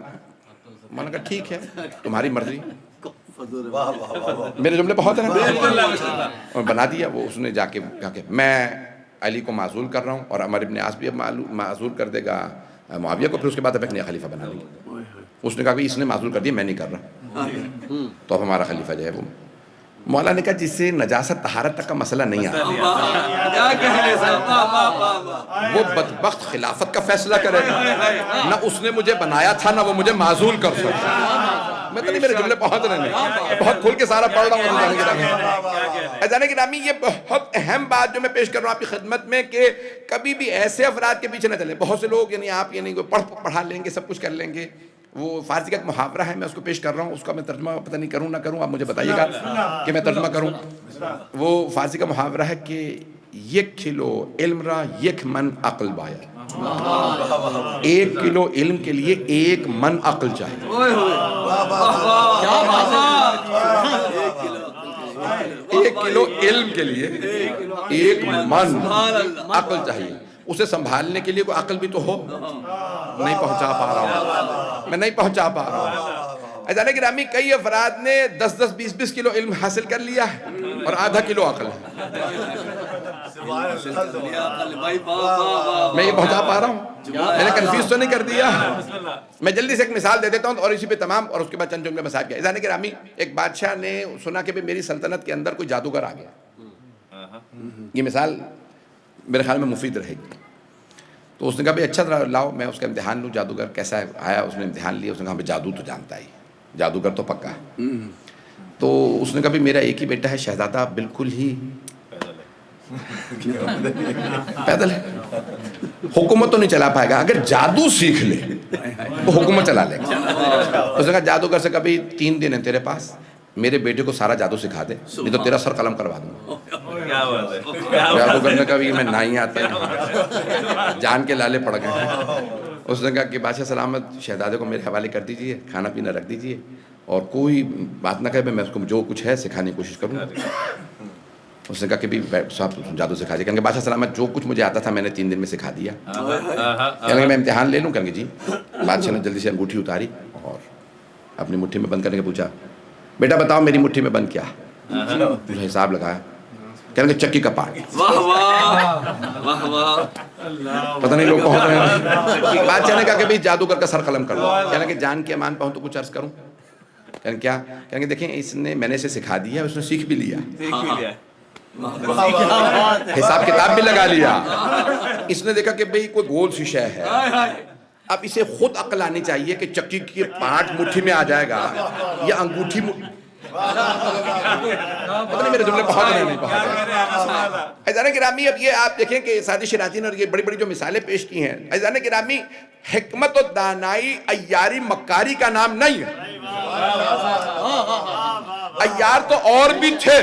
میں نے کہا ٹھیک ہے تمہاری مرضی. میرے جملے پہنچ رہے ہیں, اور بنا دیا. وہ اس نے جا کے کہا کہ میں علی کو معزول کر رہا ہوں, اور عمر ابن عاص بھی معزول کر دے گا معاویہ کو, پھر اس کے بعد اب ایک نیا خلیفہ بنا لیں گے. اس نے کہا کہ اس نے معزول کر دیا, میں نہیں کر رہا, تو اب ہمارا خلیفہ جو ہے وہ. مولا نے کہا جس سے نجاست طہارت تک کا مسئلہ نہیں آتا, وہ بدبخت خلافت کا فیصلہ کرے گا. نہ اس نے مجھے بنایا تھا, نہ وہ مجھے معزول کر سکتا. میں تو نہیں, میرے جملے پہنچ رہے ہیں, بہت کھل کے سارا پڑھ رہا ہوں. اذان گرامی یہ بہت اہم بات جو میں پیش کر رہا ہوں آپ کی خدمت میں, کہ کبھی بھی ایسے افراد کے پیچھے نہ چلیں. بہت سے لوگ یعنی آپ یعنی پڑھا لیں گے, سب کچھ کر لیں گے. وہ فارسی کا ایک محاورہ ہے, میں اس کو پیش کر رہا ہوں, اس کا میں ترجمہ پتہ نہیں کروں نہ کروں, آپ مجھے بتائیے گا کہ میں ترجمہ کروں. وہ فارسی کا محاورہ ہے کہ یک کلو علم را یک من عقل باید. 1 کلو علم کے لیے 1 من عقل چاہیے. 1 کلو علم کے لیے 1 من عقل چاہیے. اسے سنبھالنے کے لیے کوئی عقل بھی تو ہو. نہیں پہنچا پا رہا ہوں, میں نہیں پہنچا پا رہا ہوں. اذان گرامی کئی افراد نے 10-10, 20-20 کلو علم حاصل کر لیا ہے, اور آدھا کلو عقل ہے. میں یہ پہنچا پا رہا ہوں, میں نے کنفیوز تو نہیں کر دیا. میں جلدی سے ایک مثال دے دیتا ہوں اور اسی پہ تمام, اور اس کے بعد چند جملے مسائل کیا. اذان گرامی ایک بادشاہ نے سنا کہ میری سلطنت کے اندر کوئی جادوگر آ گیا. یہ مثال میرے خیال میں مفید رہے گی. تو اس نے کہا بھائی اچھا لاؤ میں اس کا امتحان لوں, جادوگر کیسا ہے. آیا, اس نے امتحان لیا, اس نے کہا بھائی جادو تو جانتا ہی, جادوگر تو پکا ہے. تو اس نے کہا بھائی میرا ایک ہی بیٹا ہے شہزادہ, بالکل ہی پیدل ہے, حکومت تو نہیں چلا پائے گا, اگر جادو سیکھ لے تو حکومت چلا لے گا. اس نے کہا جادوگر سے کبھی 3 دن ہے تیرے پاس, میرے بیٹے کو سارا جادو سکھا دے, نہیں تو تیرا سر قلم کروا دوں. جادوگر نے کہا میں نہ ہی آتا ہے, جان کے لالے پڑ گئے. اس نے کہا کہ بادشاہ سلامت, شہزادے کو میرے حوالے کر دیجئے, کھانا پینا رکھ دیجئے, اور کوئی بات نہ کہے, میں اس کو جو کچھ ہے سکھانے کی کوشش کروں. اس نے کہا کہ صاحب جادو سکھا دیے. کہیں گے بادشاہ سلامت جو کچھ مجھے آتا تھا میں نے 3 دن میں سکھا دیا. کہیں گے میں امتحان لے لوں. کہیں گے جی. بادشاہ نے جلدی سے انگوٹھی اتاری اور اپنی مٹھی میں بند کرنے کے پوچھا, بیٹا بتاؤ میری مٹھی میں بند کیا. حساب لگایا, کہیں گے چکی کا پارٹ. پتہ نہیں لوگ پہنچ رہے ہیں. بادشاہ نے کہا کہ بھائی جادوگر کا سر قلم کر دو. کہنے کہ جان کے امان پہنچ تو کچھ عرض کروں. کہیں کیا. کہیں گے دیکھیں اس نے, میں نے اسے سکھا دیا, اس نے سیکھ بھی لیا, حساب کتاب بھی لگا لیا. اس نے دیکھا کہ بھئی کوئی گول سی شے ہے, اب اسے خود عقل آنی چاہیے کہ چکی کی پارٹ مٹھی میں آ جائے گا یا انگوٹھی. پتہ نہیں میرے جملے پہنچ رہے نہیں پہنچ رہے. اذان گرامی اب یہ آپ دیکھیں کہ سادی شراطی نے اور یہ بڑی بڑی جو مثالیں پیش کی ہیں. اذان گرامی حکمت و دانائی عیاری مکاری کا نام نہیں ہے. عیار تو اور بھی تھے.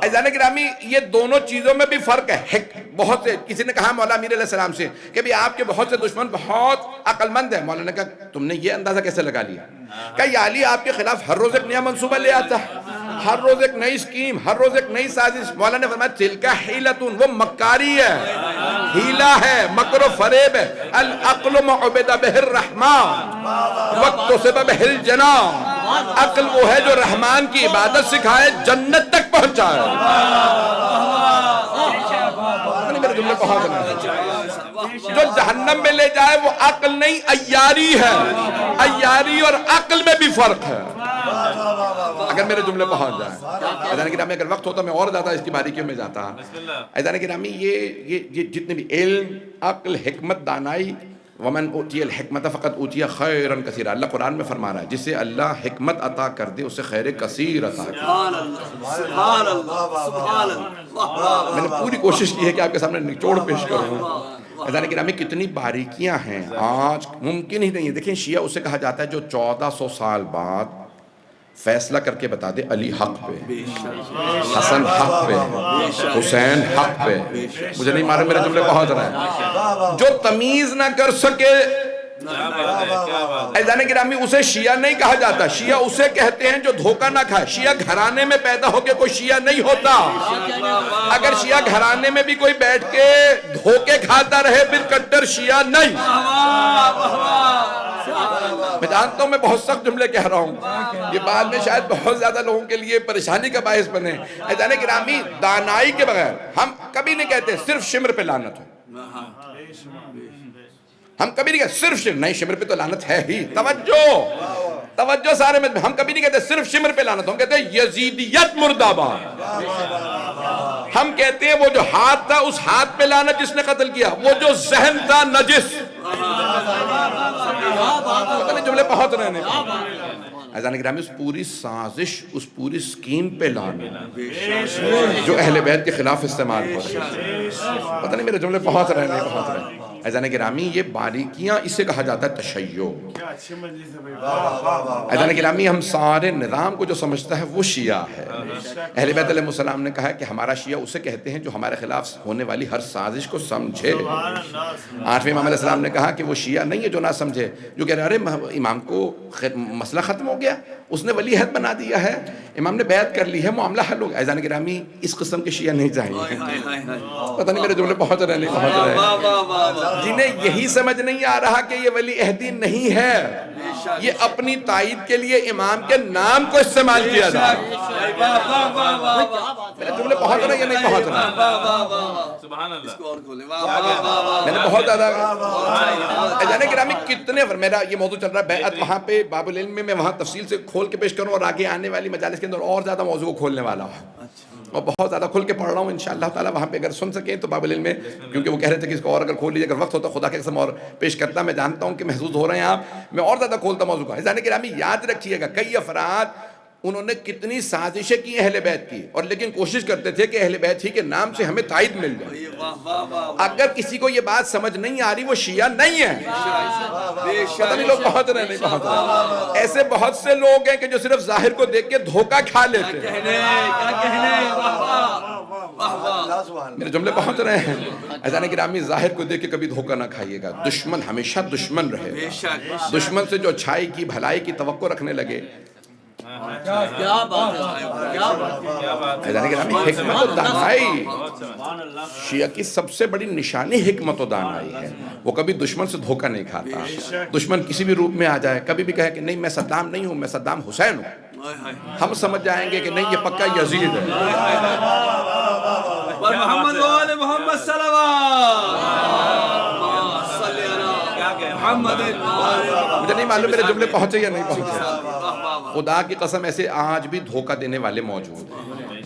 اذان گرامی یہ دونوں چیزوں میں بھی فرق ہے. بہت سے, کسی نے کہا مولا امیر علیہ السلام سے کہ بھی آپ کے بہت سے دشمن بہت عقل مند ہیں. مولا نے کہا تم نے یہ اندازہ کیسے لگا لیا. کہ یا علی آپ کے خلاف ہر روز ایک نیا منصوبہ لے آتا ہے, ہر روز ایک نئی اسکیم، ہر روز ایک نئی سازش. مولا نے فرمایا تلکا حیلتون، وہ مکاری ہے، ہیلا ہے، مکر و فریب ہے. العقل معبد بہ الرحمن واکتسب بہ الجنان. عقل وہ ہے جو رحمان کی عبادت سکھائے، جنت تک پہنچائے. میرے جملے پہنچ رہے ہیں. جو جہنم میں لے جائے وہ عقل نہیں، عیاری ہے. عیاری اور عقل میں بھی فرق ہے. اگر میرے جملے پہنچ جائیں. عزیزان گرامی اگر وقت ہوتا میں اور زیادہ اس کی باریکیوں میں جاتا. عزیزان گرامی یہ جتنے بھی علم، عقل، حکمت، دانائی، ومن اوتی الحکمت فقط اوتی خیرا کثیرا، اللہ قرآن میں فرما رہا ہے جسے اللہ حکمت عطا کر دے اسے خیر کثیر عطا کر. سبحان اللہ سبحان اللہ. میں نے پوری کوشش کی ہے کہ آپ کے سامنے نچوڑ پیش کروں. عزیزان گرامی کتنی باریکیاں ہیں آج ممکن ہی نہیں ہے. دیکھیں شیعہ اسے کہا جاتا ہے جو 1400 سال بعد فیصلہ کر کے بتا دے علی حق پہ، حسن حق پہ، حسین حق پہ. مجھے نہیں معلوم میرے جملے پہنچ رہے ہیں. جو تمیز نہ کر سکے عزیزان گرامی اسے شیعہ نہیں کہا جاتا. شیعہ اسے کہتے ہیں جو دھوکہ نہ کھائے. شیعہ گھرانے میں پیدا ہو کے کوئی شیعہ نہیں ہوتا. اگر شیعہ گھرانے میں بھی کوئی بیٹھ کے دھوکے کھاتا رہے پھر کٹر شیعہ نہیں. میں جانتا ہوں میں بہت سخت جملے کہہ رہا ہوں، یہ بعد میں شاید بہت زیادہ لوگوں کے لیے پریشانی کا باعث بنے. عزیزان گرامی دانائی کے بغیر ہم کبھی نہیں کہتے صرف شمر پہ لعنت ہو. ہم کبھی نہیں کہتے صرف شمر، نہیں شمر پہ تو لعنت ہے ہی. توجہ سارے میں ہم کبھی نہیں کہتے صرف شمر پہ لعنت. ہم کہتے ہیں یزیدیت مرد آباد. ہم کہتے ہیں وہ جو ہاتھ تھا اس ہاتھ پہ لعنت جس نے قتل کیا، وہ جو ذہن تھا نجس. جملے پہنچ رہے ہیں. عزیزان گرامی اس پوری سازش، اس پوری سکیم پہ لعنت جو اہل بیت کے خلاف استعمال ہو رہی ہے. پتہ نہیں میرے جملے پہنچ رہے ہیں نہیں پہنچ رہے ہیں. عزیزان گرامی یہ باریکیاں اسے کہا جاتا ہے تشیع. عزیزان گرامی ہم سارے نظام کو جو سمجھتا ہے وہ شیعہ ہے. اہل بیت علیہ السلام نے کہا ہے کہ ہمارا شیعہ اسے کہتے ہیں جو ہمارے خلاف ہونے والی ہر سازش کو سمجھے. 8ویں امام علیہ السلام نے کہا کہ وہ شیعہ نہیں ہے جو نہ سمجھے، جو کہہ رہے ارے امام کو مسئلہ ختم ہو گیا، اس نے ولی عہد بنا دیا ہے، امام نے بیعت کر لی ہے، معاملہ حل ہو گیا. عزیزان گرامی اس قسم کے شیعہ نہیں چاہیے. پتہ نہیں میرے جملے پہنچ رہے نہیں پہنچ رہے. جنہیں یہی سمجھ نہیں آ رہا کہ یہ ولی عہدی نہیں ہے، یہ اپنی تائید کے لیے امام کے نام کو استعمال کیا جائے. میرے جملے پہنچ رہے ہیں یا نہیں پہنچ رہے؟ میں نے بہت زیادہ عزیزان گرامی کتنے میرا یہ موضوع چل رہا ہے بیعت وہاں پہ باب العلم میں وہاں تفصیل سے کھول کے پیش کروں اور آگے آنے والی مجالس کے اندر اور زیادہ موضوع کو کھولنے والا ہوں اور بہت زیادہ کھل کے پڑھ رہا ہوں انشاءاللہ تعالیٰ. وہاں پہ اگر سن سکیں تو باب العلم میں، کیونکہ وہ کہہ رہے تھے کہ اس کو اور اگر کھول لیجیے، اگر وقت ہوتا خدا کے قسم اور پیش کرتا. میں جانتا ہوں کہ محظوظ ہو رہے ہیں آپ، میں اور زیادہ کھولتا موضوع کا. عزیزان گرامی یاد رکھیے گا کئی افراد انہوں نے کتنی سازشیں کی اہل بیت کی، اور لیکن کوشش کرتے تھے کہ اہل بیت ہی کے نام سے ہمیں تائید مل جائے. اگر کسی کو یہ بات سمجھ نہیں آ رہی وہ شیعہ نہیں ہے. پتہ نہیں لوگ پہنچ رہے نہیں پہنچ رہے. ایسے بہت سے لوگ ہیں کہ جو صرف ظاہر کو دیکھ کے دھوکہ کھا لیتے ہیں. میرے جملے پہنچ رہے ہیں. عزیزان گرامی ظاہر کو دیکھ کے کبھی دھوکہ نہ کھائیے گا. دشمن ہمیشہ دشمن رہے گا. دشمن سے جو اچھائی کی بھلائی کی توقع رکھنے لگے، حکمت و دانائی شیعہ کی سب سے بڑی نشانی حکمت و دانائی ہے. وہ کبھی دشمن سے دھوکہ نہیں کھاتا. دشمن کسی بھی روپ میں آ جائے، کبھی بھی کہے کہ نہیں میں صدام نہیں ہوں، میں صدام حسین ہوں، ہم سمجھ جائیں گے کہ نہیں یہ پکا یزید ہے. محمد وآل محمد صلوات. مجھے نہیں معلوم میرے جملے پہنچے یا نہیں پہنچے. خدا کی قسم ایسے آج بھی دھوکہ دینے والے موجود ہیں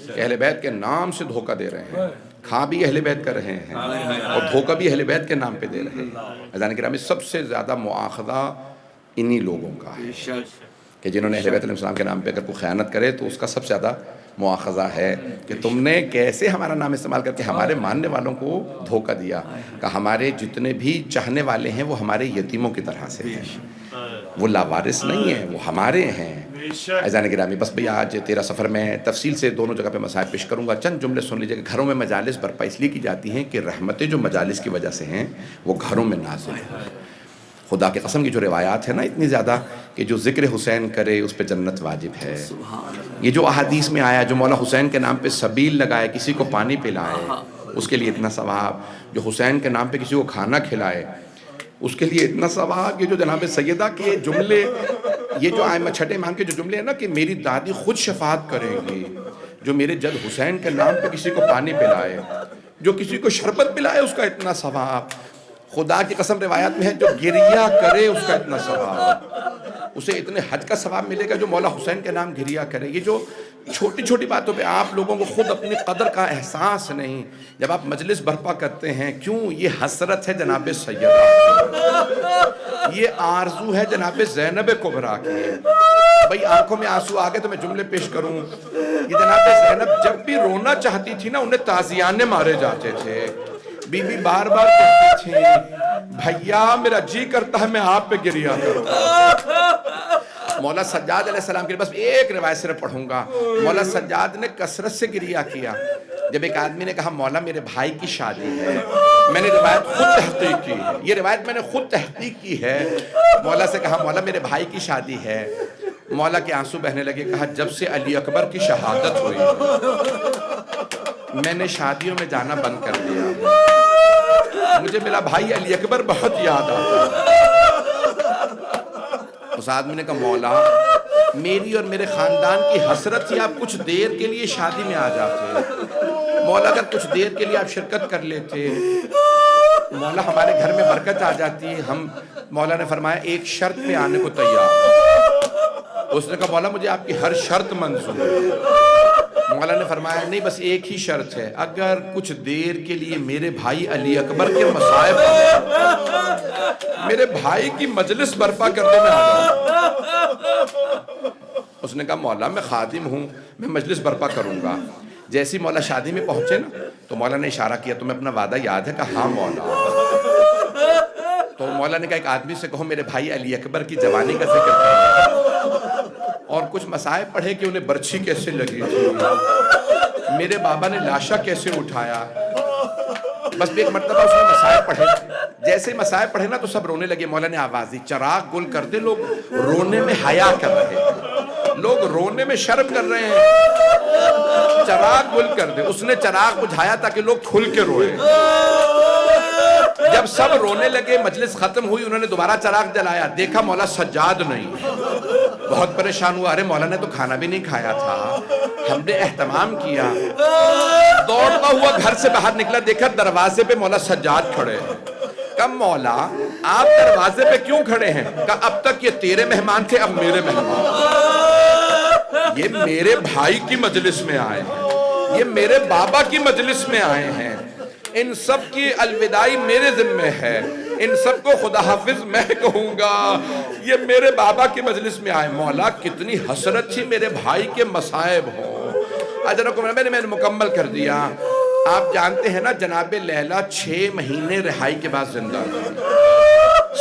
کہ اہل بیت کے نام سے دھوکہ دے رہے ہیں، کھا بھی اہل بیت کر رہے ہیں اور دھوکہ بھی اہل بیت کے نام پہ دے رہے ہیں. عزیزان گرامی سب سے زیادہ مؤاخذہ انہی لوگوں کا ہے کہ جنہوں نے اہل بیت علیہ السلام کے نام پہ اگر کوئی خیانت کرے تو اس کا سب سے زیادہ مؤاخذہ ہے کہ تم نے کیسے ہمارا نام استعمال کر کے ہمارے ماننے والوں کو دھوکہ دیا. کہ ہمارے جتنے بھی چاہنے والے ہیں وہ ہمارے یتیموں کی طرح سے ہیں، وہ لاوارث نہیں ہیں، وہ ہمارے ہیں. عزیزان گرامی بس بھئی آج 13 سفر میں تفصیل سے دونوں جگہ پہ مسائل پیش کروں گا. چند جملے سن لیجئے کہ گھروں میں مجالس برپا اس لیے کی جاتی ہیں کہ رحمتیں جو مجالس کی وجہ سے ہیں وہ گھروں میں نازل ہیں. خدا کی قسم کی جو روایات ہے نا اتنی زیادہ کہ جو ذکر حسین کرے اس پہ جنت واجب ہے. یہ جو احادیث میں آیا جو مولا حسین کے نام پہ سبیل لگائے کسی کو پانی پلائے اس کے لیے اتنا ثواب, جو حسین کے نام پہ کسی کو کھانا کھلائے اس کے لیے اتنا ثواب. یہ جو جناب سیدہ کے جملے, یہ جو ائمہ چھٹے امام کے جو جملے ہیں نا کہ میری دادی خود شفاعت کریں گی, جو میرے جد حسین کے نام پہ کسی کو پانی پلائے, جو کسی کو شربت پلائے اس کا اتنا ثواب. خدا کی قسم روایت میں ہے جو گریہ کرے اس کا اتنا ثواب, اسے اتنے حج کا ثواب ملے گا جو مولا حسین کے نام گریہ کرے. یہ جو چھوٹی چھوٹی باتوں پہ آپ لوگوں کو خود اپنی قدر کا احساس نہیں, جب آپ مجلس برپا کرتے ہیں کیوں یہ حسرت ہے جناب سیدہ, یہ آرزو ہے جناب زینب کبریٰ کی. بھئی آنکھوں میں آنسو آگے تو میں جملے پیش کروں. یہ جناب زینب جب بھی رونا چاہتی تھی نا انہیں تازیانے مارے جاتے تھے. بی بی بار بار کہتی تھی بھیا میرا جی کرتا ہے میں آپ پہ گریہ کرتا. مولا سجاد علیہ السلام کے لیے بس ایک روایت صرف پڑھوں گا. مولا سجاد نے کثرت سے گریہ کیا. جب ایک آدمی نے کہا مولا میرے بھائی کی شادی ہے, میں نے روایت خود تحقیق کی, یہ روایت میں نے خود تحقیق کی ہے. مولا سے کہا مولا میرے بھائی کی شادی ہے. مولا کے آنسو بہنے لگے. کہا جب سے علی اکبر کی شہادت ہوئی میں نے شادیوں میں جانا بند کر دیا. مجھے میرا بھائی علی اکبر بہت یاد آتا ہے. اس آدمی نے کہا مولا میری اور میرے خاندان کی حسرت تھی آپ کچھ دیر کے لیے شادی میں آ جاتے. مولا اگر کچھ دیر کے لیے آپ شرکت کر لیتے مولا ہمارے گھر میں برکت آ جاتی. ہم مولا نے فرمایا ایک شرط پہ آنے کو تیار. اس نے کہا مولا مجھے آپ کی ہر شرط منظور ہے. مولا نے فرمایا نہیں بس ایک ہی شرط ہے, اگر کچھ دیر کے لیے میرے بھائی علی اکبر کے مصائب میرے بھائی کی مجلس برپا کرنے میں آ جاؤ. اس نے کہا مولا میں خادم ہوں میں مجلس برپا کروں گا. جیسی مولا شادی میں پہنچے نا تو مولا نے اشارہ کیا تمہیں اپنا وعدہ یاد ہے؟ کہا ہاں مولا. تو مولا نے کہا ایک آدمی سے کہو میرے بھائی علی اکبر کی جوانی کا ذکر کرے اور کچھ مسائل پڑھے کہ انہیں برچھی کیسے لگی تھی, میرے بابا نے لاشا کیسے اٹھایا. بس ایک مرتبہ اس نے مسائل پڑھے. جیسے مسائل پڑھے نا تو سب رونے لگے. مولا نے آواز دی چراغ گل کر دے. لوگ رونے میں حیا کر رہے ہیں, لوگ رونے میں شرم کر رہے ہیں, چراغ گل کر دے. اس نے چراغ بجھایا تاکہ لوگ کھل کے روئے. جب سب رونے لگے مجلس ختم ہوئی انہوں نے دوبارہ چراغ جلایا, دیکھا مولا سجاد نہیں. بہت پریشان ہوا, ارے مولا نے تو کھانا بھی نہیں کھایا تھا, ہم نے اہتمام کیا. دوڑتا ہوا گھر سے باہر نکلا, دیکھا دروازے پہ مولا سجاد کھڑے ہیں. کہا مولا آپ دروازے پہ کیوں کھڑے ہیں؟ کہا اب تک یہ تیرے مہمان تھے اب میرے مہمان. یہ میرے بھائی کی مجلس میں آئے ہیں, یہ میرے بابا کی مجلس میں آئے ہیں, ان سب کی الوداعی میرے ذمہ ہے, ان سب کو خدا حافظ میں کہوں گا. یہ میرے بابا کی مجلس میں آئے. مولا کتنی حسرت تھی میرے بھائی کے مصائب ہوں. اجرکم میں نے مکمل کر دیا. آپ جانتے ہیں نا جناب لیلا 6 مہینے رہائی کے بعد زندہ رہی,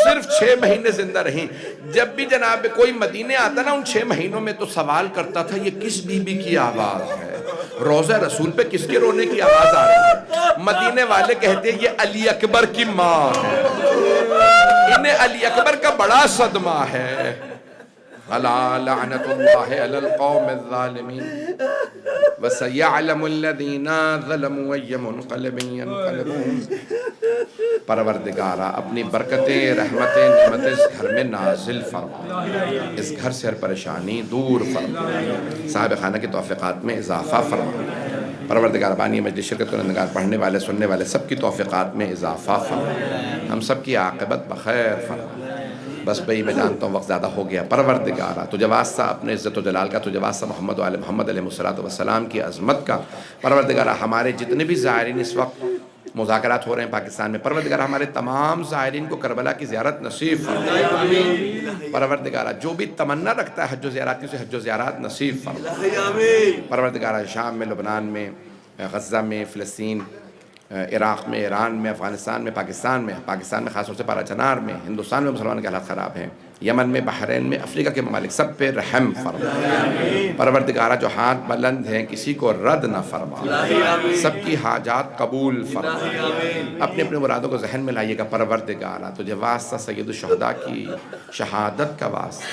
صرف 6 مہینے زندہ رہی. جب بھی جناب کوئی مدینے آتا نا ان 6 مہینوں میں تو سوال کرتا تھا یہ کس بی بی کی آواز ہے, روضہ رسول پہ کس کے رونے کی آواز آ رہی ہے؟ مدینے والے کہتے ہیں یہ علی اکبر کی ماں ہے, انہیں علی اکبر کا بڑا صدمہ ہے. الا لعنت اللہ علی القوم الظالمین وسیعلم الذین ظلموا ای منقلب ینقلبون. پروردگارہ اپنی برکتیں رحمتیں نعمتیں اس گھر میں نازل فرما, اس گھر سے ہر پریشانی دور فرما, صاحب خانہ کے توفیقات میں اضافہ فرما. پروردگار بانی مجلس شرکت کنندگان پڑھنے والے سننے والے سب کی توفیقات میں اضافہ فرما, ہم سب کی عاقبت بخیر فرما. بس بھئی میں جانتا ہوں وقت زیادہ ہو گیا. پروردگارہ تجھے واسطہ اپنے عزت و جلال کا, تجھے واسطہ محمد و آل محمد علیہ السلام کی عظمت کا. پروردگارہ ہمارے جتنے بھی زائرین اس وقت مذاکرات ہو رہے ہیں پاکستان میں, پروردگارہ ہمارے تمام زائرین کو کربلا کی زیارت نصیب فرما. پروردگارہ جو بھی تمنا رکھتا ہے حج و زیارات کی اسے حج و زیارات نصیب فرما. پروردگارہ شام میں, لبنان میں, غزہ میں, فلسطین, عراق میں, ایران میں, افغانستان میں, پاکستان میں خاص طور سے پارا چنار میں, ہندوستان میں مسلمان کے حالات خراب ہیں. یمن میں، بحرین میں، افریقہ کے ممالک، سب پہ رحم فرما۔ پروردگارہ جو ہاتھ بلند ہیں کسی کو رد نہ فرما، سب کی حاجات قبول فرما۔ اپنے اپنے مرادوں کو ذہن میں لائیے گا۔ پروردگارہ تجھے واسطہ سید الشہداء کی شہادت کا واسطہ،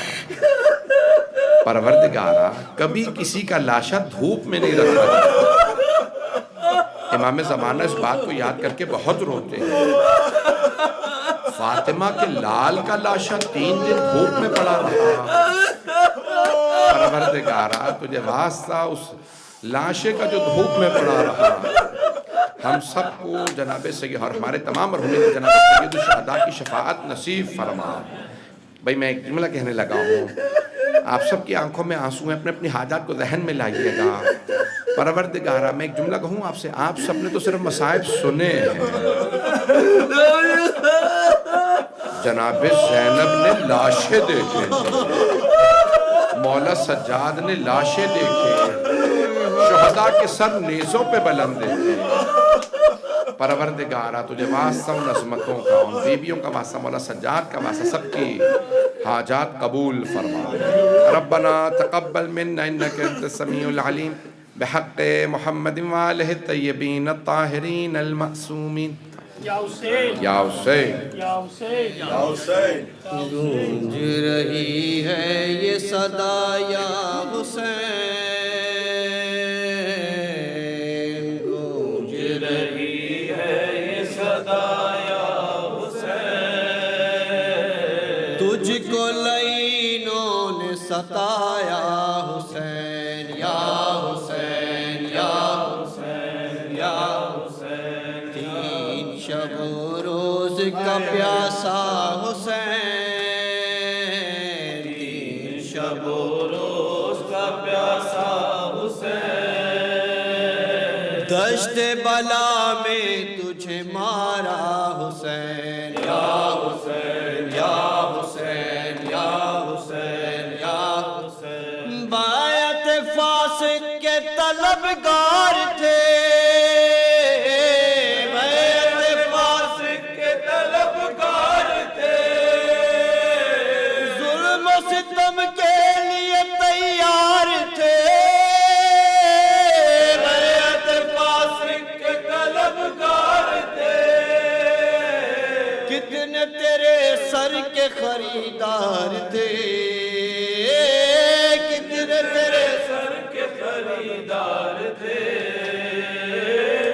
پروردگارہ کبھی کسی کا لاشا دھوپ میں نہیں رکھا۔ امام زمانہ اس بات کو یاد کر کے بہت روتے ہیں۔ فاطمہ کے لال کا لاشا 3 دن دھوپ میں پڑا رہا۔ پروردگارہ تجھے واسطہ اس لاشے کا جو دھوپ میں پڑا رہا، ہم سب کو جناب سید اور ہمارے تمام مرحومین کو جناب سید الشہداء کی شفاعت نصیب فرما۔ بھائی میں ایک جملہ کہنے لگا ہوں، آپ سب کی آنکھوں میں آنسو ہیں، اپنے اپنی حاجات کو ذہن میں لائیے گا۔ پروردگارہ میں ایک جملہ کہوں آپ سے، آپ سب نے تو صرف مصائب سنے ہیں، جناب زینب نے لاشیں دیکھے، مولا سجاد نے لاشیں دیکھے، شہداء کے سر نیزوں پہ بلند دیکھے۔ پروردگارہ تجھے واسطہ ان عظمتوں کا، ان بیبیوں کا واسطہ، مولا سجاد کا واسطہ، سب کی حاجات قبول فرما۔ ربنا تقبل منا انک انت السمیع العلیم بحق محمد وآلہ الطیبین الطاہرین المعصومین۔ یا حسین یا حسین یا حسین یا حسین۔ گونج رہی ہے یہ صدا یا حسین، گونج رہی ہے یہ صدا یا حسین، تجھ کو لعینوں نے ستایا حسین یا حسین یا حسین یا حسین، 3 شب و روز کا پیاسا حسین، 3 شب و روز کا پیاسا حسین، دشت بلا میں تجھے مارا حسین یا حسین یا حسین یا حسین یا حسین، بیعت فاسق کے طلبگار تھے، بیعت فاسق کے طلبگار تھے، ظلم و ستم کے لیے تیار تھے، بیعت فاسق کے طلبگار تھے، کتنے تیرے سر کے خریدار تھے، کتنے تیرے سر کے خریدار تھے،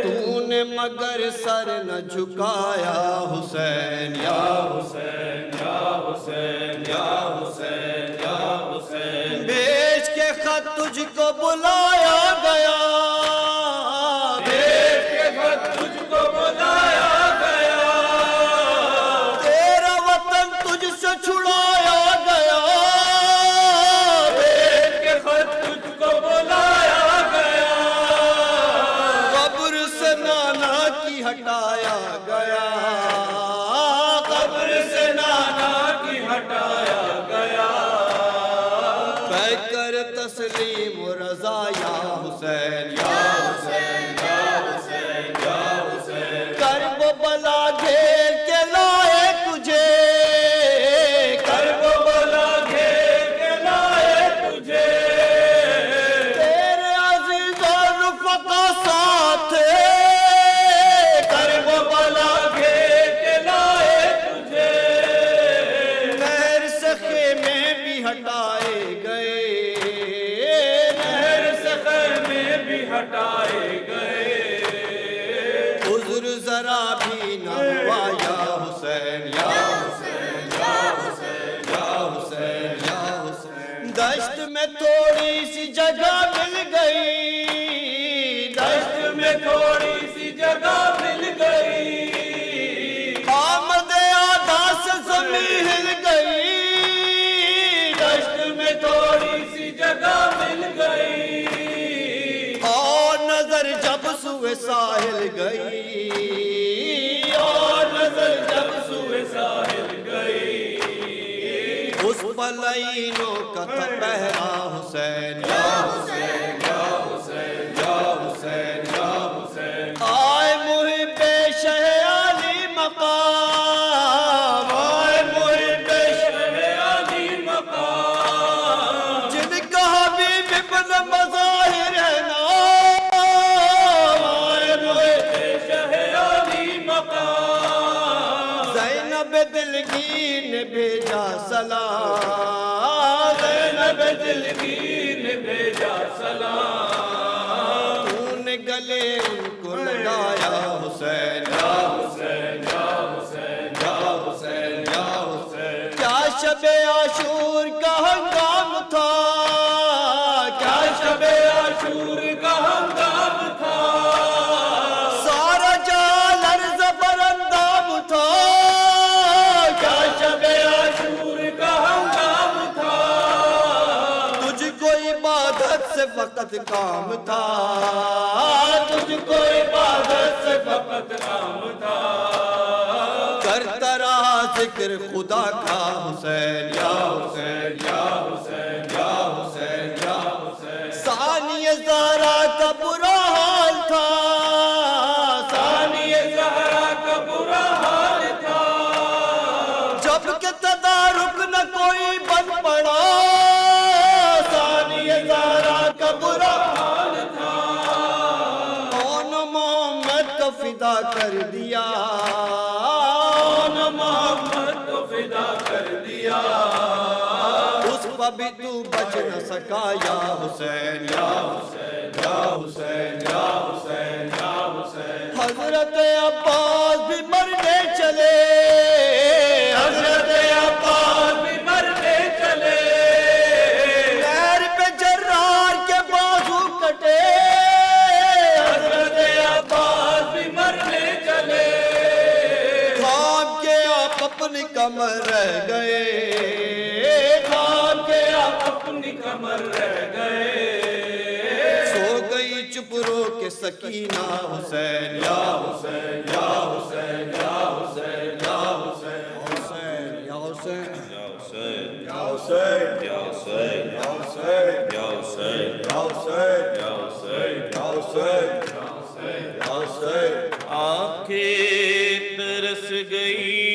تو نے مگر سر نہ جھکایا حسین یا حسین یا حسین یا حسین یا حسین، بھیج کے خط تجھ کو بلایا گیا، بھیج کے خط تجھ کو بلایا گیا، تیرا وطن تجھ سے چھڑایا گیا، بھیج کے خط تجھ کو بلایا گیا، قبر سے نانا کی ہٹایا گیا، قبر سے نانا کی ہٹایا گیا، پہ کر تسلیم و رضا یا حسین یا حسین یا حسین یا حسین، کرب و بلا گھیر کے لائے تجھے، کرب و بلا گھیر کے لائے تجھے، تیرے عزیز اور رفقا ساتھ تھے، کرب و بلا گھیر کے لائے تجھے، نہر سے خیمے بھی ہٹائے گئے، نہر سے خیمے بھی ہٹائے گئے، عذر ذرا بھی نہ ہوا یا حسین یا حسین یا حسین یا حسین یا حسین، دشت میں تھوڑی سی جگہ مل گئی، دشت میں تھوڑی سی جگہ مل گئی، آمد آدھا سے زمین ہل گئی، دشت میں تھوڑی سی جگہ مل گئی، اور نظر جب سوئے ساحل گئی، اور نظر جب سوئے ساحل گئی، اس پلینوں کا تھا پہرا حسین یا حسین یا حسین یا حسین یا حسین، آئے محب شہ علی مقام، آئے محب شہ علی گلے ان کو لگایا حسین یا حسین یا حسین یا حسین یا حسین. کیا شب عاشور کا ہنگام تھا، کیا شب عاشور کا ہنگام تھا، سارا جال عرض پر اندام تھا. کیا شب عاشور کا ہنگام تھا، تجھ کو عبادت سے فقط کام تھا، تجھ کو عبادت سے فقط کام تھا. کرتا رہا ذکر خدا کا حسین یا حسین یا حسین یا حسین یا حسین. ثانی زہرا کا برا حال تھا، ثانی زہرا کا برا حال تھا، جب کہ تدارک نہ کوئی بن پڑا. ثانی زہرا کا برا حال تھا، کون محمد کو فدا کر دیا، محمد کو فدا کر دیا. اس پر بھی تو بچ نہ سکا یا حسین یا حسین یا حسین یا حسین یا حسین. حضرت عباس بھی مرنے چلے، حضرت عباس بھی مرنے چلے، نہر پہ جرار کے بازو کٹے. حضرت عباس بھی مرنے چلے، اپنی کمر رہ گئے، خواب کے آپ اپنی کمر رہ گئے. سو گئی چپ رو کے سکینہ حسین یا حسین یا حسین یا حسین یا حسین. حسین یا حسین یا حسین یا حسین یا حسین یا حسین یا حسین یا حسین یا حسین یا حسین یا حسین. آنکھیں ترس گئی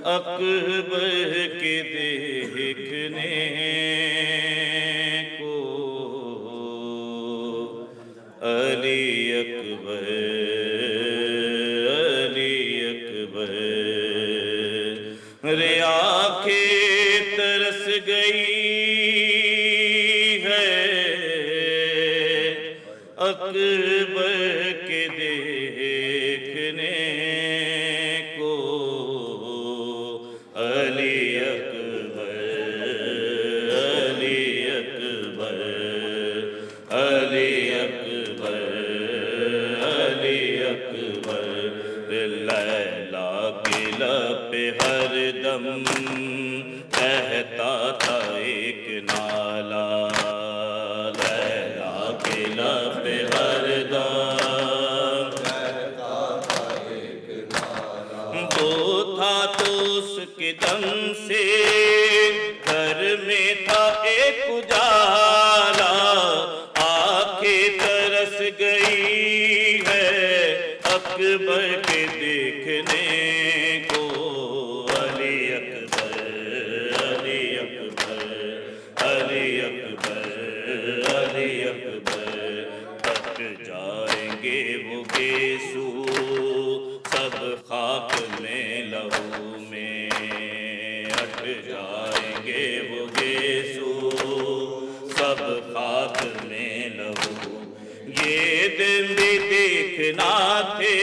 اکبر کے دیکھنے کو، علی اکبر علی اکبر. رے آنکھیں ترس گئی ہے اکبر کے دیکھنے کو، علی اکبر علی اکبر علی اکبر علی اکبر. لیلا کے لب پہ ہر دم کہتا تھا ایک نالا، لیلا کے لب پہ ہر دم کہتا تھا ایک نالا. وہ تھا تو اس کے دم سے گھر میں تھا ایک اجالا، آنکھیں ترس گئی ہے اکبر کے دیکھنے کو، علی اکبر علی اکبر علی اکبر علی اکبر. کٹ جائیں گے وہ گیسو سب خاک میں لہو میں، ہٹ جائیں گے وہ گیسو سب خاک میں لہو. یہ دن بھی دیکھنا تھے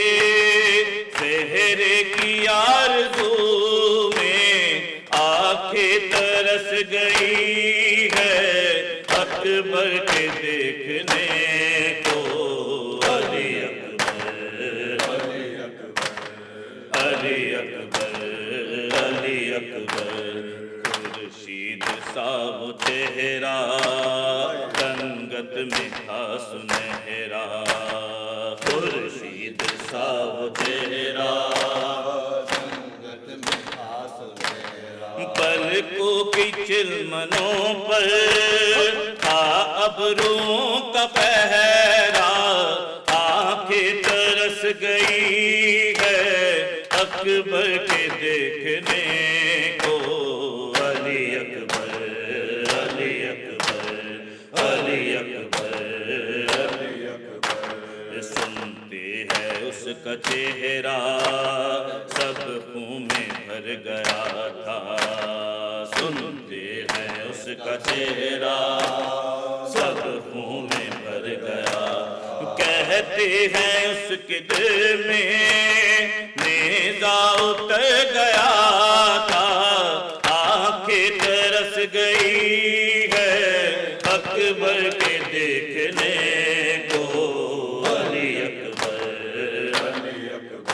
سحرے کی آرزو میں، آنکھیں ترس گئی ہے اکبر کے دیکھنے کو، علی اکبر علی اکبر علی اکبر علی اکبر. خورشید سا وہ چہرہ رنگت میں تھا سنہرا، خورشید سا وہ چہرہ رنگت میں تھا سنہرا. پلکوں کی چلمنوں پر تھا ابروں کا پہرا، آنکھیں ترس گئی ہے اکبر کے دیکھنے کو، علی اکبر علی اکبر علی اکبر علی اکبر. سنتے ہیں اس کا چہرہ سب خون میں بھر گیا تھا، سنتے ہیں اس اس کا چہرہ سب خون میں بھر گیا. کہتے ہیں اس کے دل میں نیزہ اتر گیا تھا, آنکھیں ترس گئی ہے اکبر کے دیکھنے کو. علی اکبر علی اکبر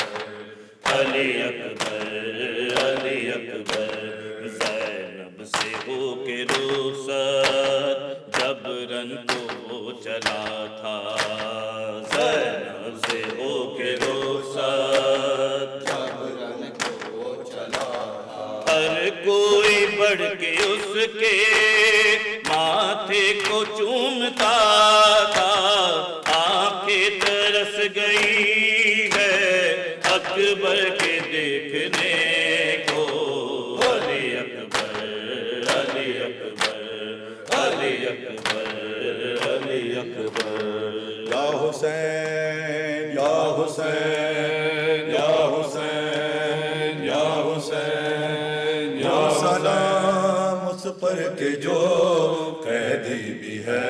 علی اکبر علی اکبر. زینب سے ہو کے رخصت جبرن تو چلا تھا, زینب سے ہو کے رخصت جبرن تو چلا تھا. ہر کوئی بڑھ کے اس کے ماتھے کو چومتا تھا, آنکھیں ترس گئی ہے اکبر کے دیکھنے کو. علی اکبر علی اکبر علی اکبر علی اکبر. یا حسین یا حسین یا حسین یا حسین یا سلام اس پر کے جو قیدی بھی ہے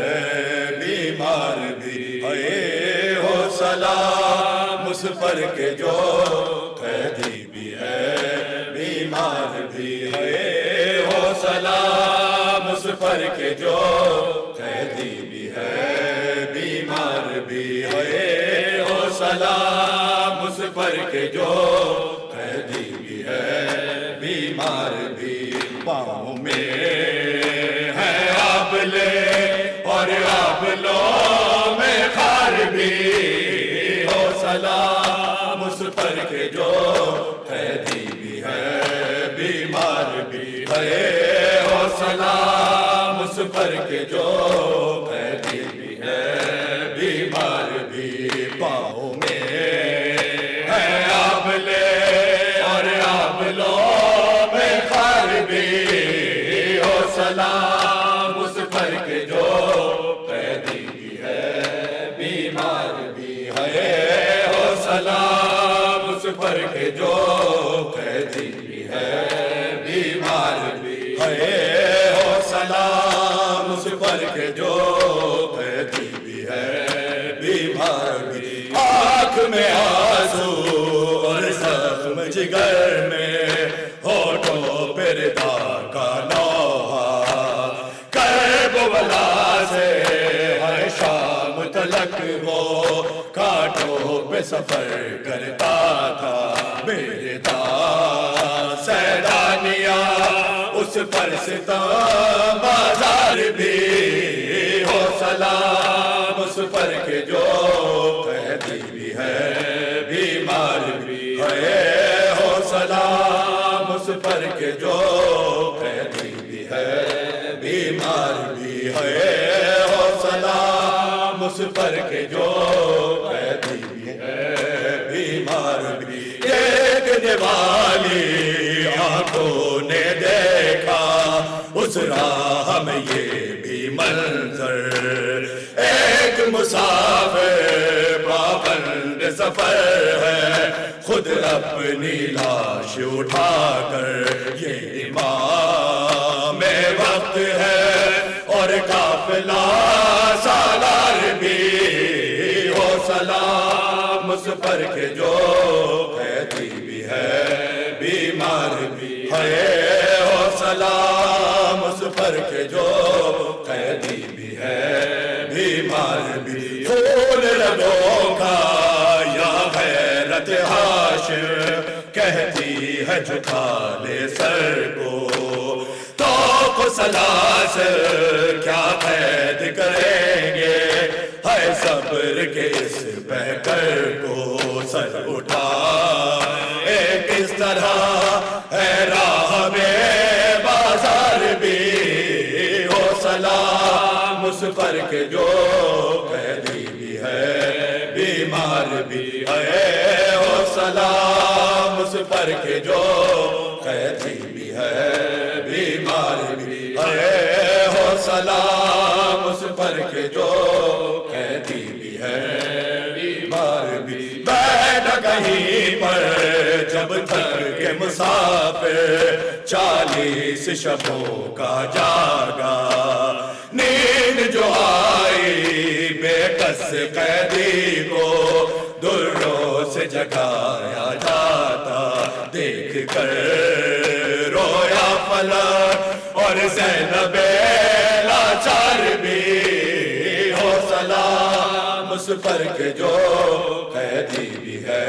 بیمار بھی ہے. ہو سلام اس پر کے جو قیدی بھی ہے بیمار بھی ہے. ہو سلام اس پر کے جو قیدی بھی ہے بیمار بھی ہے. ہو سلام اس پر کے جو قیدی بھی ہے بیمار بھی. پاؤں میں ہے آبلے اور آبلوں میں خار بھی. ہو سلام اس پر کے جو قیدی بھی ہے بیمار بھی ہے. ہو سلام اس پر کے جو قیدی بھی ہے بیمار بھی. پاؤں میں ہے آبلے اور آبلوں میں خار بھی. ہو سلام اس پر کے جو قیدی بھی ہے بیمار بھی ہے. ہو سلام اس پر کے جو قیدی بھی ہے بیمار بھی ہے. ہو سلام اس پر کے جو قیدی بھی ہے بیمار بھی. آنکھ میں آنسو اور زخم جگر میں ہونٹوں پہ ردا کا نوحہ. کربلا سے ہر شام تلک وہ کانٹوں پہ سفر کرتا تھا. میرے داں سیدانیہ اس پر ستم بازار بھی. ہو سلام اس پر کے جو قیدی بھی ہے بیمار بھی ہے. ہو سلام اس پر کے جو قیدی بھی ہے بیمار بھی ہے. ہو سلام اس پر کے جو قیدی بھی ہے بیمار بھی. دیکھنے والی آنکھوں نے دیکھا اس راہ میں یہ بھی منظر. ایک مسافر پابند سفر ہے, خود اپنی لاش اٹھا کر. یہ امام وقت ہے اور قافلہ سالار بھی. ہو سلام اس پر کے جو قیدی بھی ہے بیمار بھی ہے. ہو سلام اس پر کے جو قیدی بھی ہے بیمار بھی. خون رگوں کا یا غیرت حاشر کہتی ہے جھکا لے سر کو. تو سلاسل کیا قید کریں گے, ہے صبر کے اس پیکر کو. سر اٹھا ایک اس طرح ہے راہ میں بازار بھی. ہو سلام اس پر کے جو قیدی بھی ہے بیمار بھی ہے. ہو سلام اس پر کے جو قیدی بھی ہے بیمار بھی ہے. ہو سلام اس پر کے جو قیدی بھی ہے بیمار بھی. بیٹھ گیا کہیں پر جب تھک کے مسافر 40 شبوں کا جاگا نیند جو آئی بے کس قیدی کو دروں سے جگایا جاتا دیکھ کر رویا فلک اور زینب لاچار بھی ہو سلام اس پر کہ جو قیدی بھی ہے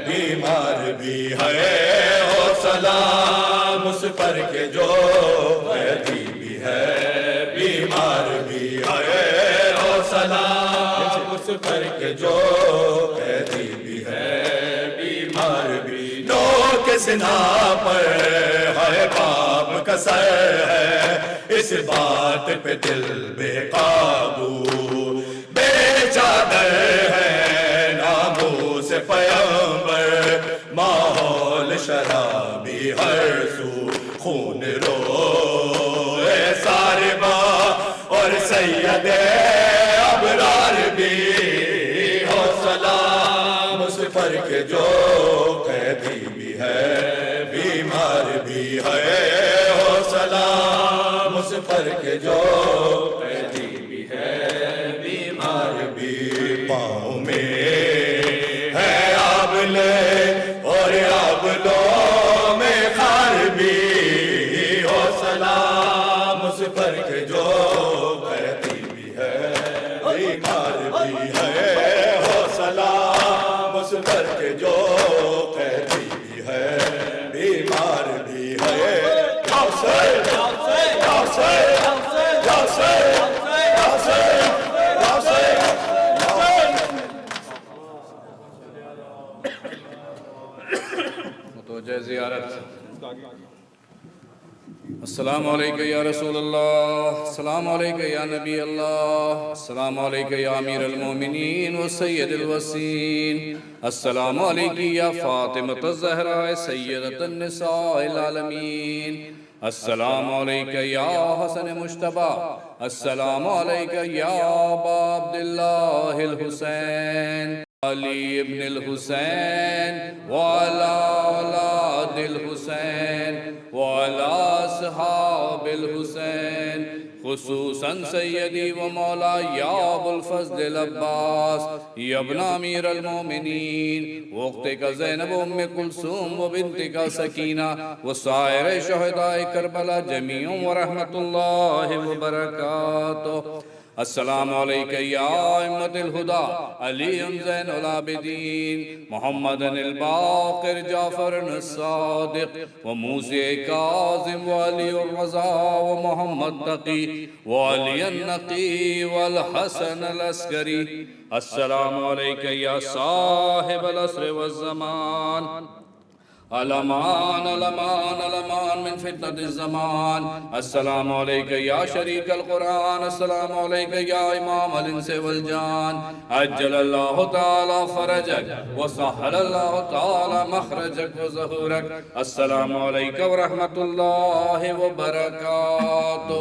بیمار بھی ہے ہو سلام اس پر کہ جو قیدی بھی ہے بیمار بھی ہے ہو سلام اس پر کہ جو قیدی بھی ہے بیمار بھی نوک سنا پر ہے پاپ کا سر ہے اس بات پہ دل بے قابو بے چادر ہے ناموس پیغمبر ماحول شرابی ہر سو خون رو اے ساربا اور سید ابرار بھی ہو سلام اس پر کہ جو قیدی بھی ہے بیمار بھی ہے ہو سلام اس پر کہ جو قیدی بھی ہے بیمار بھی پاؤں میں ہے آبلے اور آبلوں میں خار بھی ہو سلام اس پر کہ جو قیدی بھی ہے بیمار بھی ہے ہو سلام اس پر کہ جو قیدی بھی ہے بیمار بھی ہے متوجہ زیارت السلام علیکم یا رسول اللہ السلام علیکم یا نبی اللہ السلام علیکم یا امیر المومنین و سید الوسین السلام علیکم یا فاطمۃ الزہراء سیدۃ النساء العالمین السلام علیکم یا حسن مجتبی السلام علیکم یا ابا عبداللہ الحسین علی ابن الحسین وعلا اولاد الحسین وعلا اصحاب الحسین خصوصاً سیدی و مولا یا ابو الفضل العباس یا ابن امیر المومنین وقت کا زینب ام کلثوم و بنت کا سکینہ و سائر شہداء کربلا جمیعوں و رحمت اللہ وبرکاتہ السلام علیکم یا ائمۃ الہدی علی زین العابدین محمد الباقر جعفر الصادق و موسی کاظم و علی الرضا و محمد تقی و علی النقی والحسن العسکری السلام علیکم یا صاحب العصر والزمان الامان الامان الامان من فتنة الزمان السلام علیکم یا شریک القرآن السلام علیکم یا امام الانس والجان عجل اللہ تعالی فرجک وسهل اللہ تعالی مخرجک وظہورک السلام علیکم ورحمت اللہ وبرکاتہ